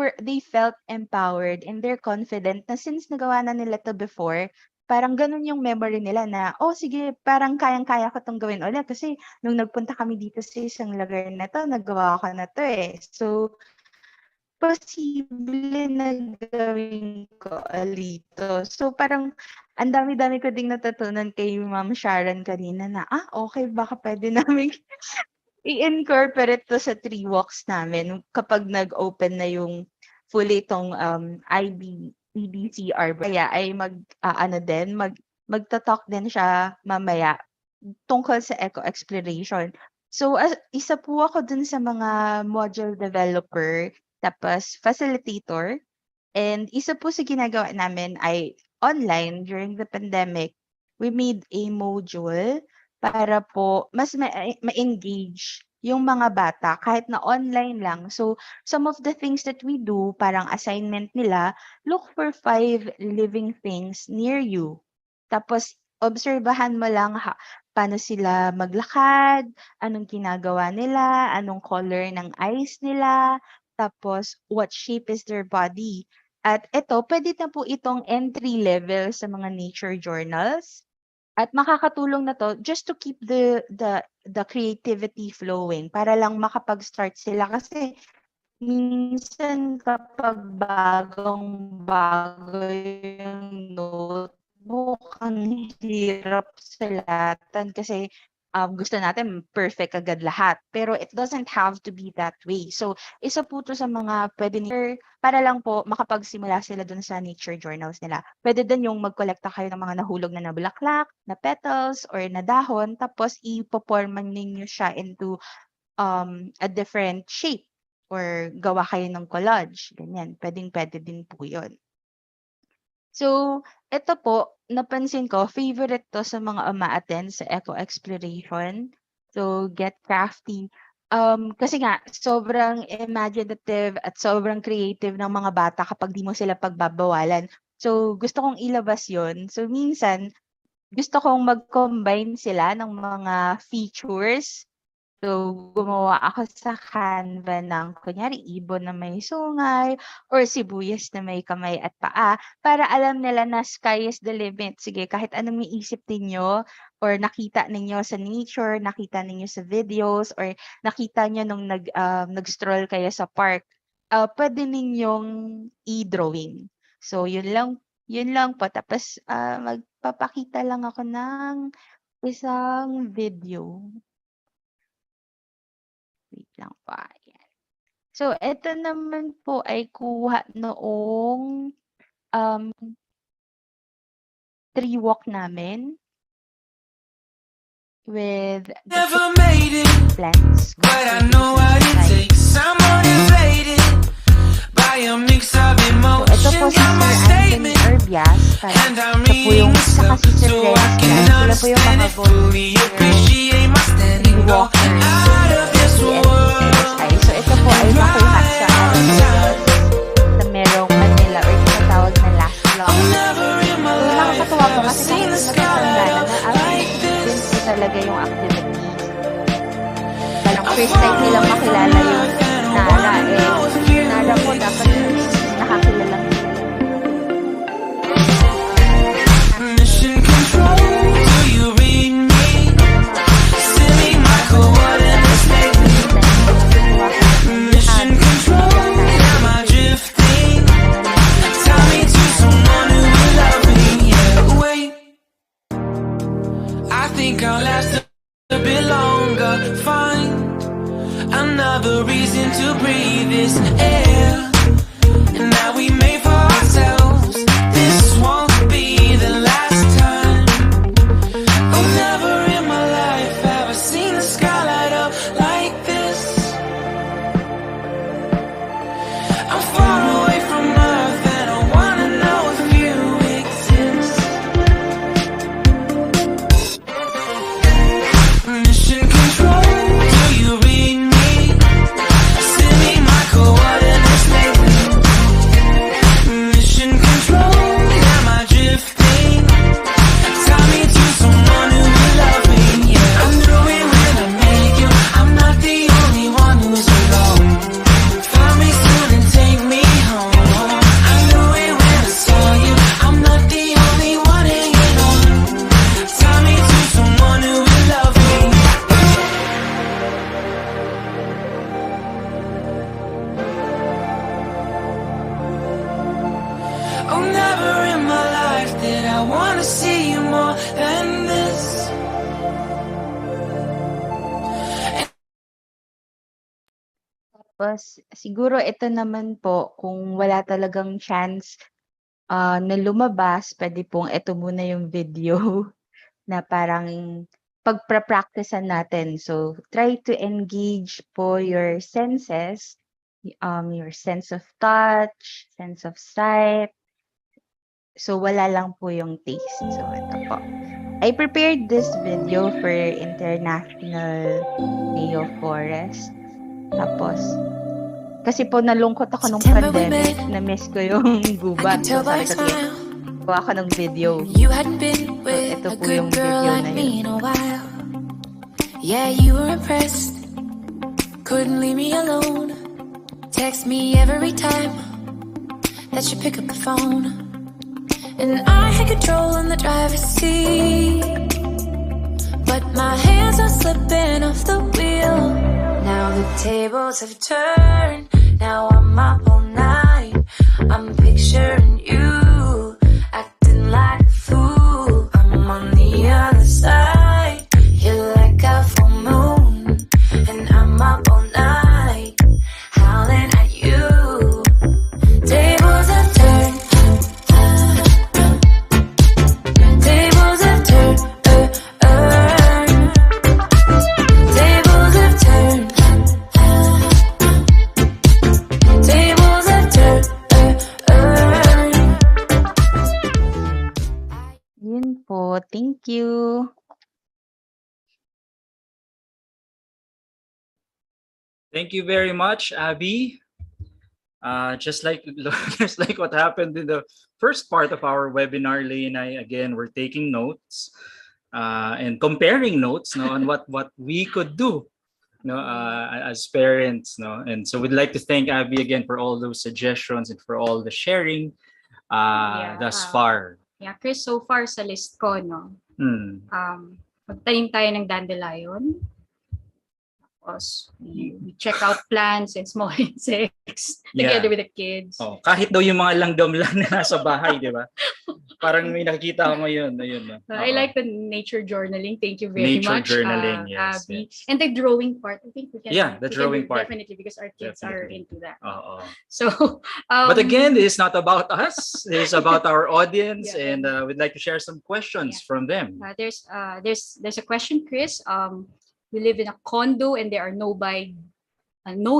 felt empowered and they're confident na since nagawa na nila 'to before, parang gano'n yung memory nila na, "Oh, sige parang kayang-kaya ko 'tong gawin ulit kasi nung nagpunta kami dito sa isang lugar na 'to nagawa ko na 'to, eh." So posible na gawin ko ulit 'to. So parang ang dami-dami ko ding natutunan kay Ma'am Sharon kanina na, okey baka puwede naming i-incorporate 'to sa tree walks namin kapag nag-open na yung fully 'tong, EDC Arbor. Kaya ay mag-aano din, magto-talk din siya mamaya tungkol sa eco exploration. So, isa po ako dun sa mga module developer tapos facilitator, and isa po sa ginagawa namin ay online during the pandemic, we made a module para po mas ma-engage yung mga bata kahit na online lang. So, some of the things that we do, parang assignment nila, look for 5 living things near you. Tapos obserbahan mo lang paano sila maglakad, anong ginagawa nila, anong color ng eyes nila, tapos what shape is their body. At ito, pwede na po itong entry level sa mga nature journals. At makakatulong na 'to just to keep the creativity flowing para lang makapag-start sila. Kasi minsan kapag bagong-bago yung notebook, ang hirap sulatan kasi, gusto natin perfect agad lahat. Pero it doesn't have to be that way. So, isa po 'to sa mga puwede para lang po makapagsimula sila dun sa nature journals nila. Puwede din yung magkolekta kayo ng mga nahulog na bulaklak, na petals, or na dahon tapos ipoporma ninyo siya into, a different shape or gawa kayo ng collage, ganyan. Puwedeng-puwede din po yun. So, ito po, napansin ko, favorite to sa mga uma-attend sa eco exploration. So, get crafty. Kasi nga, sobrang imaginative at sobrang creative ng mga bata kapag di mo sila pagbabawalan. So, gusto kong ilabas yun. So, minsan, gusto kong mag-combine sila ng mga features. So, gumawa ako sa Canva ng kunyari ibon na may sungay or sibuyas na may kamay at paa para alam nila na sky is the limit. Sige, kahit anong maiisip ninyo or nakita ninyo sa nature, nakita ninyo sa videos, or nakita nyo nung nag-stroll kayo sa park, pwede ninyong i-drawing. So, yun lang po. Tapos, magpapakita lang ako ng isang video. Wait lang po, ayan. So, eto naman po ay kuha noong tree walk namin with Never made it, plants. but I know what it takes. I'm motivated by a mix of So, ito po emotions. si Got my Sir Anthony statement, Urbias. Parang and I'm siya po yung reading isa slow kasi si so I Friends can Plan. Sila po yung understand mga it fully. Appreciate my standing go walkers out of this world. So, ito po ay nakuha sa sa merong Manila or tinatawag na last long. Never in my So, life nakakatuwa po have I kasi seen kahit the sky matatanda light na up na like din this. po talaga yung activities. Parang first time nilang makilala yung Nara. Nara po dapat nakakilala nila. Mission control, do you read me? Silly Michael, what am I statement? Mission control, am I drifting? Tell me to someone who will love me. Yeah, wait, I think I'll last a bit longer. Find another reason to breathe this air. And now we made for ourselves. This won't be the last time. Oh, never in my life have I seen the sky light up like this. I'm far away from Earth and I wanna know if you exist. Mission control, do you read me? Silly Michael, what am I statement? Mission control, am I drifting? Tell me to someone who will love me. Yeah, I knew it when I met you. I'm not the only one who's alone. Find me soon and take me home. I knew it when I saw you. I'm not the only one hanging on. Tell me to someone who will love me. Oh, never in my life did I wanna see you more than this. Tapos, siguro ito naman po, kung wala talagang chance na lumabas, pwede pong ito muna yung video na parang pagpa-practicean natin. So, try to engage po your senses, your sense of touch, sense of sight. So, wala lang po yung taste. So, ito po. I prepared this video for International Day of Forest. Tapos, kasi po nalungkot ako nung September we pandemic, met. na-miss ko yung I gubat. could tell So, by sabi your ko, sige, smile gawa ako ng video. you hadn't been with ito a po good yung girl video like na me yun. in a while. Yeah, you were impressed. Couldn't leave me alone. text me every time that you pick up the phone, and I had control in the driver's seat, but my hands are slipping off the wheel. Now the tables have turned. Now I'm up all night. I'm picturing you acting like a fool. I'm on the other side. You're like a full moon, and I'm up all night, howling at you. Tables have turned. Tables have turned. Tables have turned. Tables have turned. Yun po. Thank you. Thank you very much, Abby. Just like just like what happened in the first part of our webinar, Lee and I again were taking notes and comparing notes, no, on what we could do, no, as parents, no. And so we'd like to thank Abby again for all those suggestions and for all the sharing thus far. Yeah, Chris, so far sa list ko, no, Hmm. magtanim tayo ng dandelion. Tapos, we check out plants and small insects together with the kids. Oh, kahit daw yung mga langgam lang na nasa bahay, di ba? Parang may nakikita ko ngayon. Ayun, no? I like the nature journaling. Thank you very Nature much, journaling, yes, Abby. yes. And the drawing part, I think we can. Yeah, the we can drawing do part. definitely because our kids are into that. Oo. So, But again, this is not about us. It is about our audience, Yeah. and we'd like to share some questions from them. there's a question, Chris. We live in a condo and there are no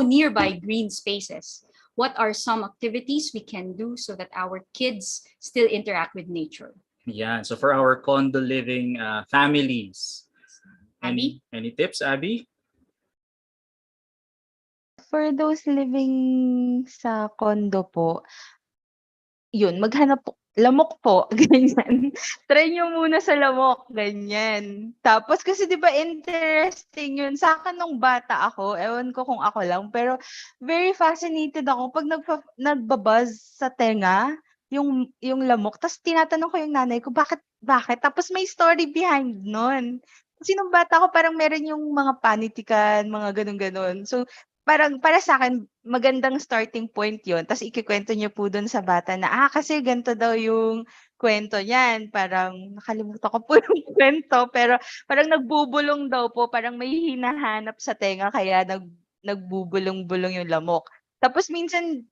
nearby green spaces. What are some activities we can do so that our kids still interact with nature? Yeah, so for our condo living families, Abby? any tips, Abby? For those living sa condo po, yun, maghanap po, lamok po, ganyan. Try nyo muna sa lamok, ganyan. Tapos kasi 'di ba interesting yun. Sa akin nung bata ako, ewan ko kung ako lang, pero very fascinated ako pag nagbabuzz sa tenga yung lamok. Tapos tinatanong ko yung nanay ko, bakit? Tapos may story behind nun. Kasi nung bata ako, parang meron yung mga panitikan, mga ganun-ganun. So, parang para sa akin magandang starting point 'yun. Tapos ikikwento niyo po dun sa bata na, kasi ganito daw yung kwento niyan. Parang nakalimutan ko po yung kwento, pero parang nagbubulong daw po, parang may hinahanap sa tenga kaya nagbubulong-bulong yung lamok. Tapos minsan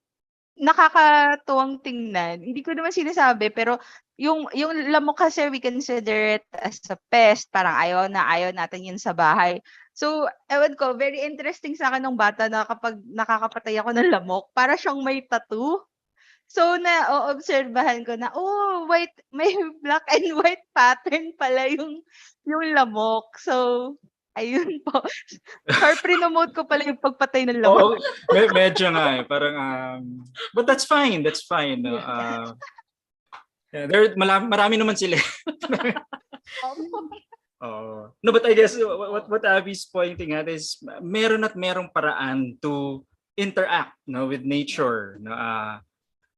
nakakatuwang tingnan. Hindi ko naman sinasabi, pero yung lamok kasi we consider it as a pest. Parang ayaw natin yun sa bahay. So, ewan ko, very interesting sa akin nung bata na kapag nakakapatay ako ng lamok, para siyang may tattoo. So, na-oobserbahan ko na, may black and white pattern pala yung lamok. So, ayun po. Promote ko pala yung pagpatay ng lamok. Medyo nga parang but that's fine. No? Marami naman sila. No, but I guess what Abby's pointing at is merong paraan to interact, no, with nature. No,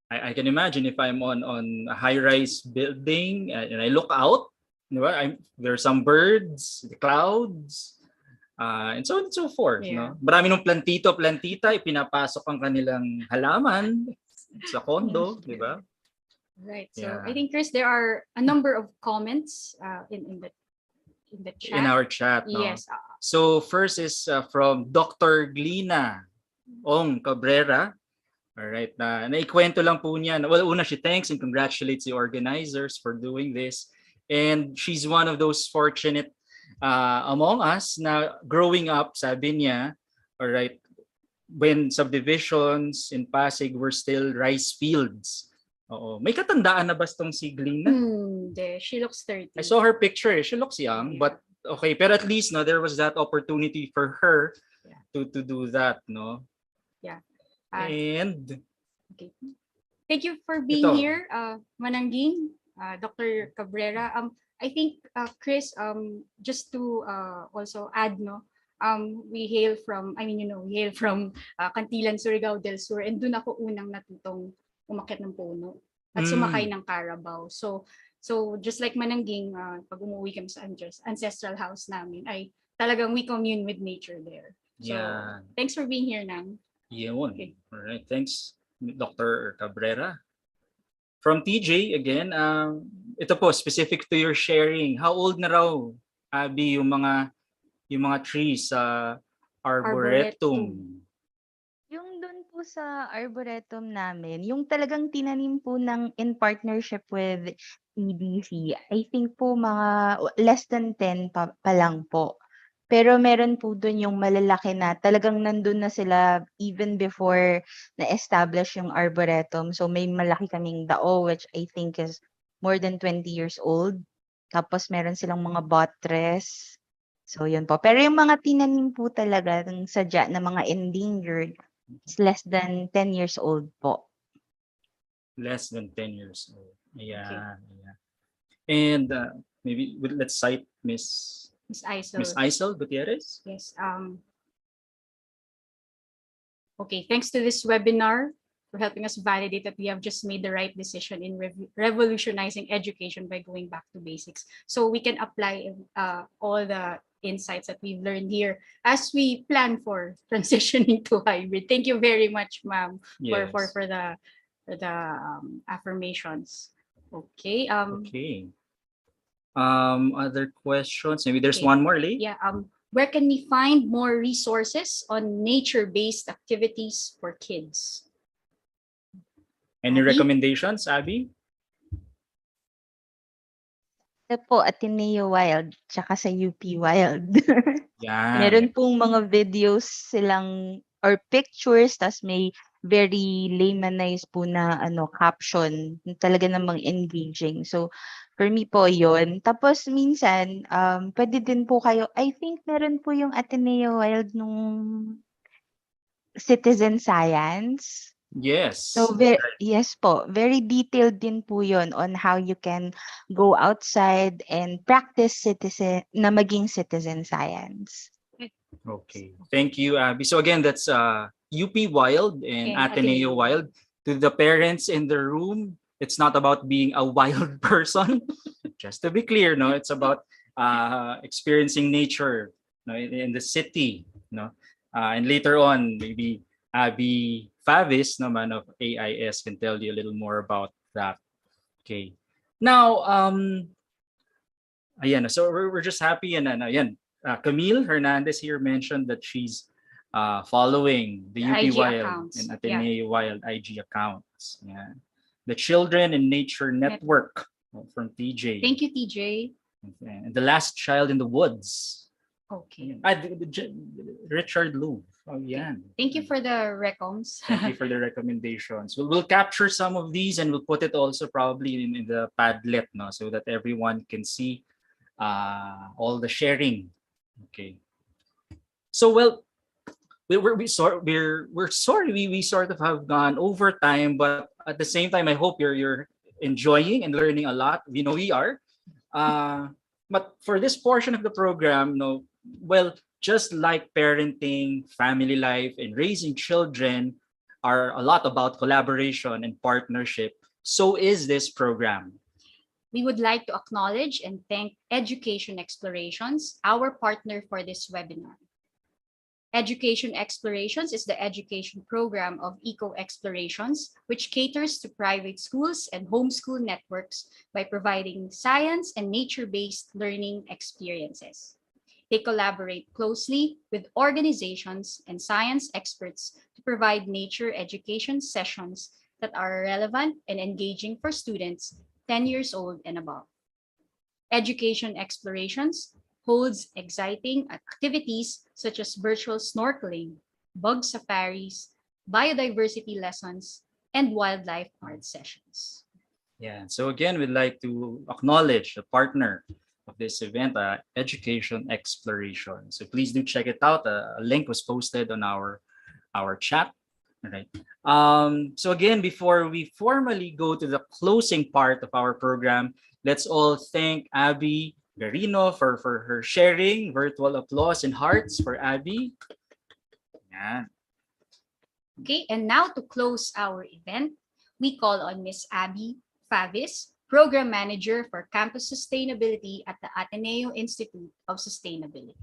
I can imagine if I'm on a high-rise building and I look out, you know, there are some birds, the clouds, and so on and so forth. Yeah. No? Marami ng plantita, ipinapasok ang kanilang halaman sa condo, di ba? Right. So Yeah. I think, Chris, there are a number of comments in the chat. In our chat. No? Yes. So first is from Dr. Glina Ong Cabrera. All right. Naikwento lang po niya. Well, una, she thanks and congratulates the organizers for doing this. And she's one of those fortunate among us na growing up, sabi niya, all right, when subdivisions in Pasig were still rice fields. Oo. May katandaan na ba itong si Glina? She looks 30. I saw her picture. She looks young, but okay. Pero at least, no, there was that opportunity for her to do that, no? Yeah. And okay. Thank you for being here, Manangging, Dr. Cabrera. I think, Chris, just to also add, no, we hail from, we hail from Cantilan, Surigao del Sur, and dun ako unang natutong umakyat ng puno at sumakay ng Carabao. So just like Manangging, pag umuwi kami sa ancestral house namin, ay talagang we commune with nature there. So, Yeah. thanks for being here, Nang. Yun. Okay. All right. Thanks, Dr. Cabrera. From TJ, again, ito po, specific to your sharing. How old na raw, Abby, yung mga trees sa arboretum? Yung dun po sa arboretum namin, yung talagang tinanim po in partnership with EDC, I think po mga less than 10 pa lang po. Pero meron po dun yung malalaki na talagang nandun na sila even before na-establish yung arboretum. So may malaki kaming dao which I think is more than 20 years old. Tapos meron silang mga buttress. So yun po. Pero yung mga tinanim po talaga ng sadya na mga endangered, it's less than 10 years old po. Less than 10 years old. Yeah. Okay. Yeah. And maybe let's cite Miss Isel Gutierrez. Yes. Okay, thanks to this webinar for helping us validate that we have just made the right decision in revolutionizing education by going back to basics. So we can apply all the insights that we've learned here as we plan for transitioning to hybrid. Thank you very much, ma'am, yes, for the affirmations. Okay. Okay. Other questions? Maybe there's one more, Lee. Yeah. Where can we find more resources on nature-based activities for kids? Any recommendations, Abby? Ito po, Ateneo Wild, tsaka sa UP Wild. Yeah. Meron pong mga videos silang or pictures, tas may very laymanized po na caption, talaga namang engaging. So for me po yon. Tapos minsan pwede din po kayo, I think meron po yung Ateneo Wild nung citizen science. Yes. So yes po, very detailed din po yon on how you can go outside and practice maging citizen science. Okay. Thank you, Abby. So again, that's UP Wild and Ateneo Wild. To the parents in the room, it's not about being a wild person. Just to be clear, no, it's about experiencing nature, no, in the city, no. And later on, maybe Abby Favis, naman of AIS, can tell you a little more about that. Okay. Now, ayan, so we're just happy and ayan. Camille Hernandez here mentioned that she's following the UP Wild accounts, and Ateneo Wild IG accounts. Yeah. The Children in Nature Network from TJ. Thank you, TJ. And The Last Child in the Woods. Okay. Richard Lou. Oh, yeah. Thank you for the recoms. Thank you for the recommendations. We'll capture some of these and we'll put it also probably in the Padlet, no, so that everyone can see all the sharing. Okay. So well, we're sorry we sort of have gone over time, but at the same time I hope you're enjoying and learning a lot. We know we are. But for this portion of the program, no, well, just like parenting, family life, and raising children are a lot about collaboration and partnership, so is this program. We would like to acknowledge and thank Education Explorations, our partner for this webinar. Education Explorations is the education program of Eco Explorations, which caters to private schools and homeschool networks by providing science and nature-based learning experiences. They collaborate closely with organizations and science experts to provide nature education sessions that are relevant and engaging for students 10 years old and above. Education Explorations holds exciting activities such as virtual snorkeling, bug safaris, biodiversity lessons, and wildlife art sessions. Yeah, so again, we'd like to acknowledge the partner of this event, Education Exploration. So please do check it out. A link was posted on our chat. All right. So again, before we formally go to the closing part of our program, let's all thank Abby Garino for her sharing. Virtual applause and hearts for Abby. Yan. Okay, and now to close our event, we call on Miss Abby Favis, Program Manager for Campus Sustainability at the Ateneo Institute of Sustainability.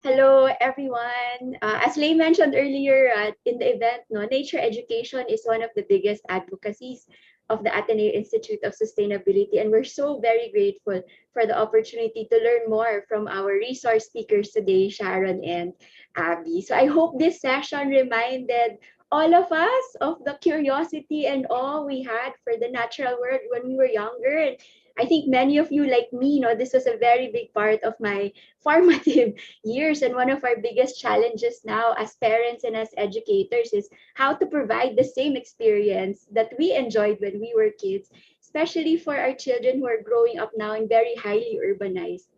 Hello, everyone. As Lay mentioned earlier in the event, nature education is one of the biggest advocacies of the Ateneo Institute of Sustainability, and we're so very grateful for the opportunity to learn more from our resource speakers today, Sharon and Abby. So I hope this session reminded all of us of the curiosity and awe we had for the natural world when we were younger. And I think many of you, like me, this was a very big part of my formative years. And one of our biggest challenges now as parents and as educators is how to provide the same experience that we enjoyed when we were kids, especially for our children who are growing up now in very highly urbanized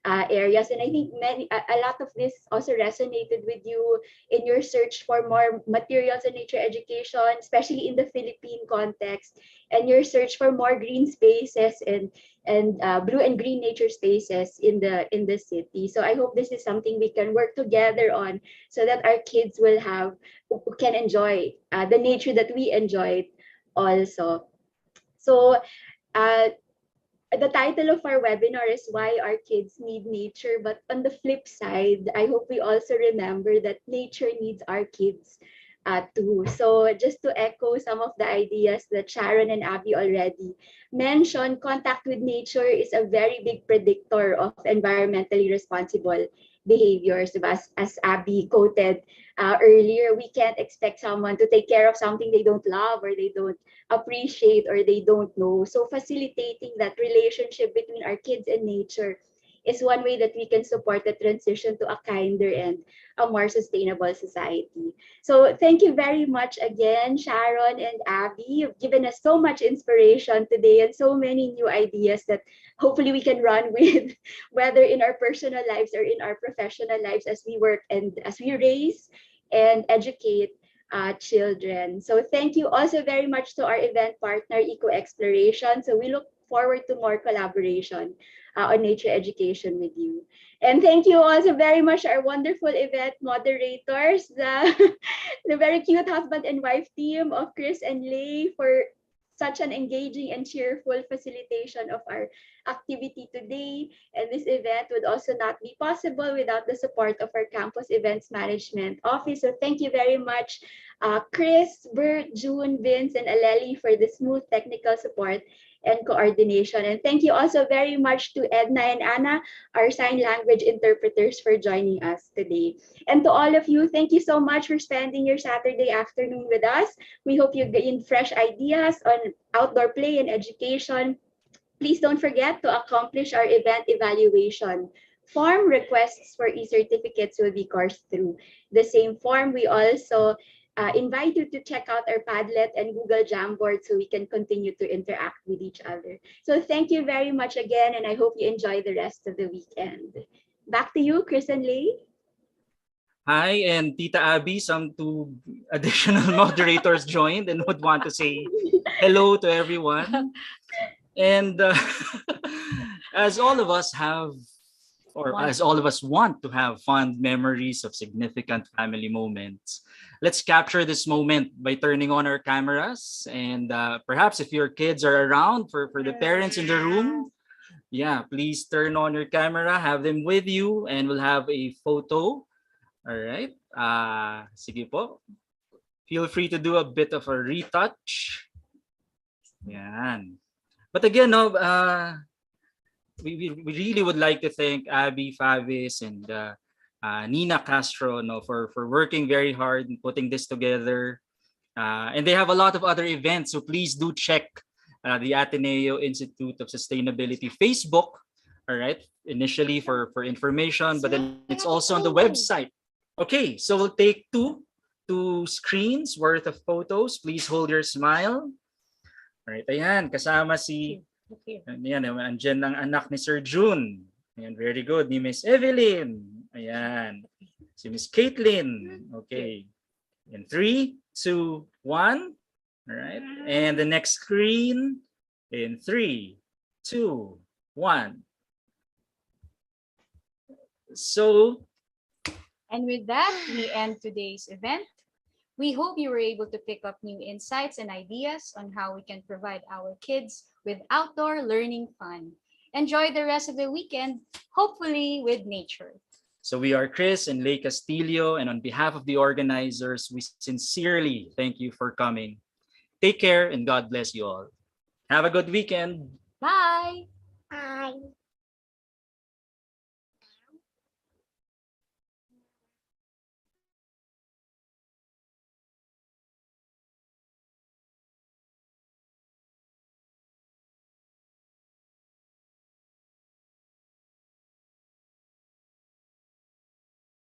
areas. And I think a lot of this also resonated with you in your search for more materials on nature education, especially in the Philippine context, and your search for more green spaces and blue and green nature spaces in the city. So I hope this is something we can work together on, so that our kids can enjoy the nature that we enjoyed also. So the title of our webinar is Why Our Kids Need Nature. But on the flip side, I hope we also remember that nature needs our kids too. So just to echo some of the ideas that Sharon and Abby already mentioned, contact with nature is a very big predictor of environmentally responsible behaviors. As Abby quoted earlier, we can't expect someone to take care of something they don't love or they don't appreciate or they don't know. So facilitating that relationship between our kids and nature is one way that we can support the transition to a kinder and a more sustainable society. So thank you very much again, Sharon and Abby. You've given us so much inspiration today and so many new ideas that hopefully we can run with, whether in our personal lives or in our professional lives as we work and as we raise and educate children. So thank you also very much to our event partner, Eco Exploration. So we look forward to more collaboration on nature education with you. And thank you also very much our wonderful event moderators, the very cute husband and wife team of Chris and Lay, for such an engaging and cheerful facilitation of our activity today. And this event would also not be possible without the support of our campus events management office. So thank you very much, Chris, Bert, June, Vince, and Aleli for the smooth technical support and coordination. And thank you also very much to Edna and Anna, our sign language interpreters, for joining us today. And to all of you, thank you so much for spending your Saturday afternoon with us. We hope you gain fresh ideas on outdoor play and education. Please don't forget to accomplish our event evaluation form. Requests for e-certificates will be coursed through the same form. We also invite you to check out our Padlet and Google Jamboard so we can continue to interact with each other. So thank you very much again, and I hope you enjoy the rest of the weekend. Back to you, Chris and Lay. Hi, and Tita Abby, some two additional moderators joined and would want to say hello to everyone. And as all of us have, or as all of us want to have fond memories of significant family moments, let's capture this moment by turning on our cameras. And perhaps if your kids are around, for the parents in the room, please turn on your camera, have them with you, and we'll have a photo. All right. Sige po. Feel free to do a bit of a retouch. Yan. But again, we really would like to thank Abby Favis and Nina Castro for working very hard in putting this together. And they have a lot of other events, so please do check the Ateneo Institute of Sustainability Facebook, all right, initially for information, but then it's also on the website. Okay, so we'll take two screens worth of photos. Please hold your smile. Alright, ayan, kasama si, ayan, andyan ang anak ni Sir June. Ayan, very good. Ni Miss Evelyn. Ayan. Si Miss Caitlin. Okay. And 3, 2, 1. Alright. And the next screen in 3, 2, 1. So, And with that, we end today's event. We hope you were able to pick up new insights and ideas on how we can provide our kids with outdoor learning fun. Enjoy the rest of the weekend, hopefully with nature. so we are Chris and Lay Castillo, and on behalf of the organizers, we sincerely thank you for coming. Take care and God bless you all. Have a good weekend. Bye! Bye.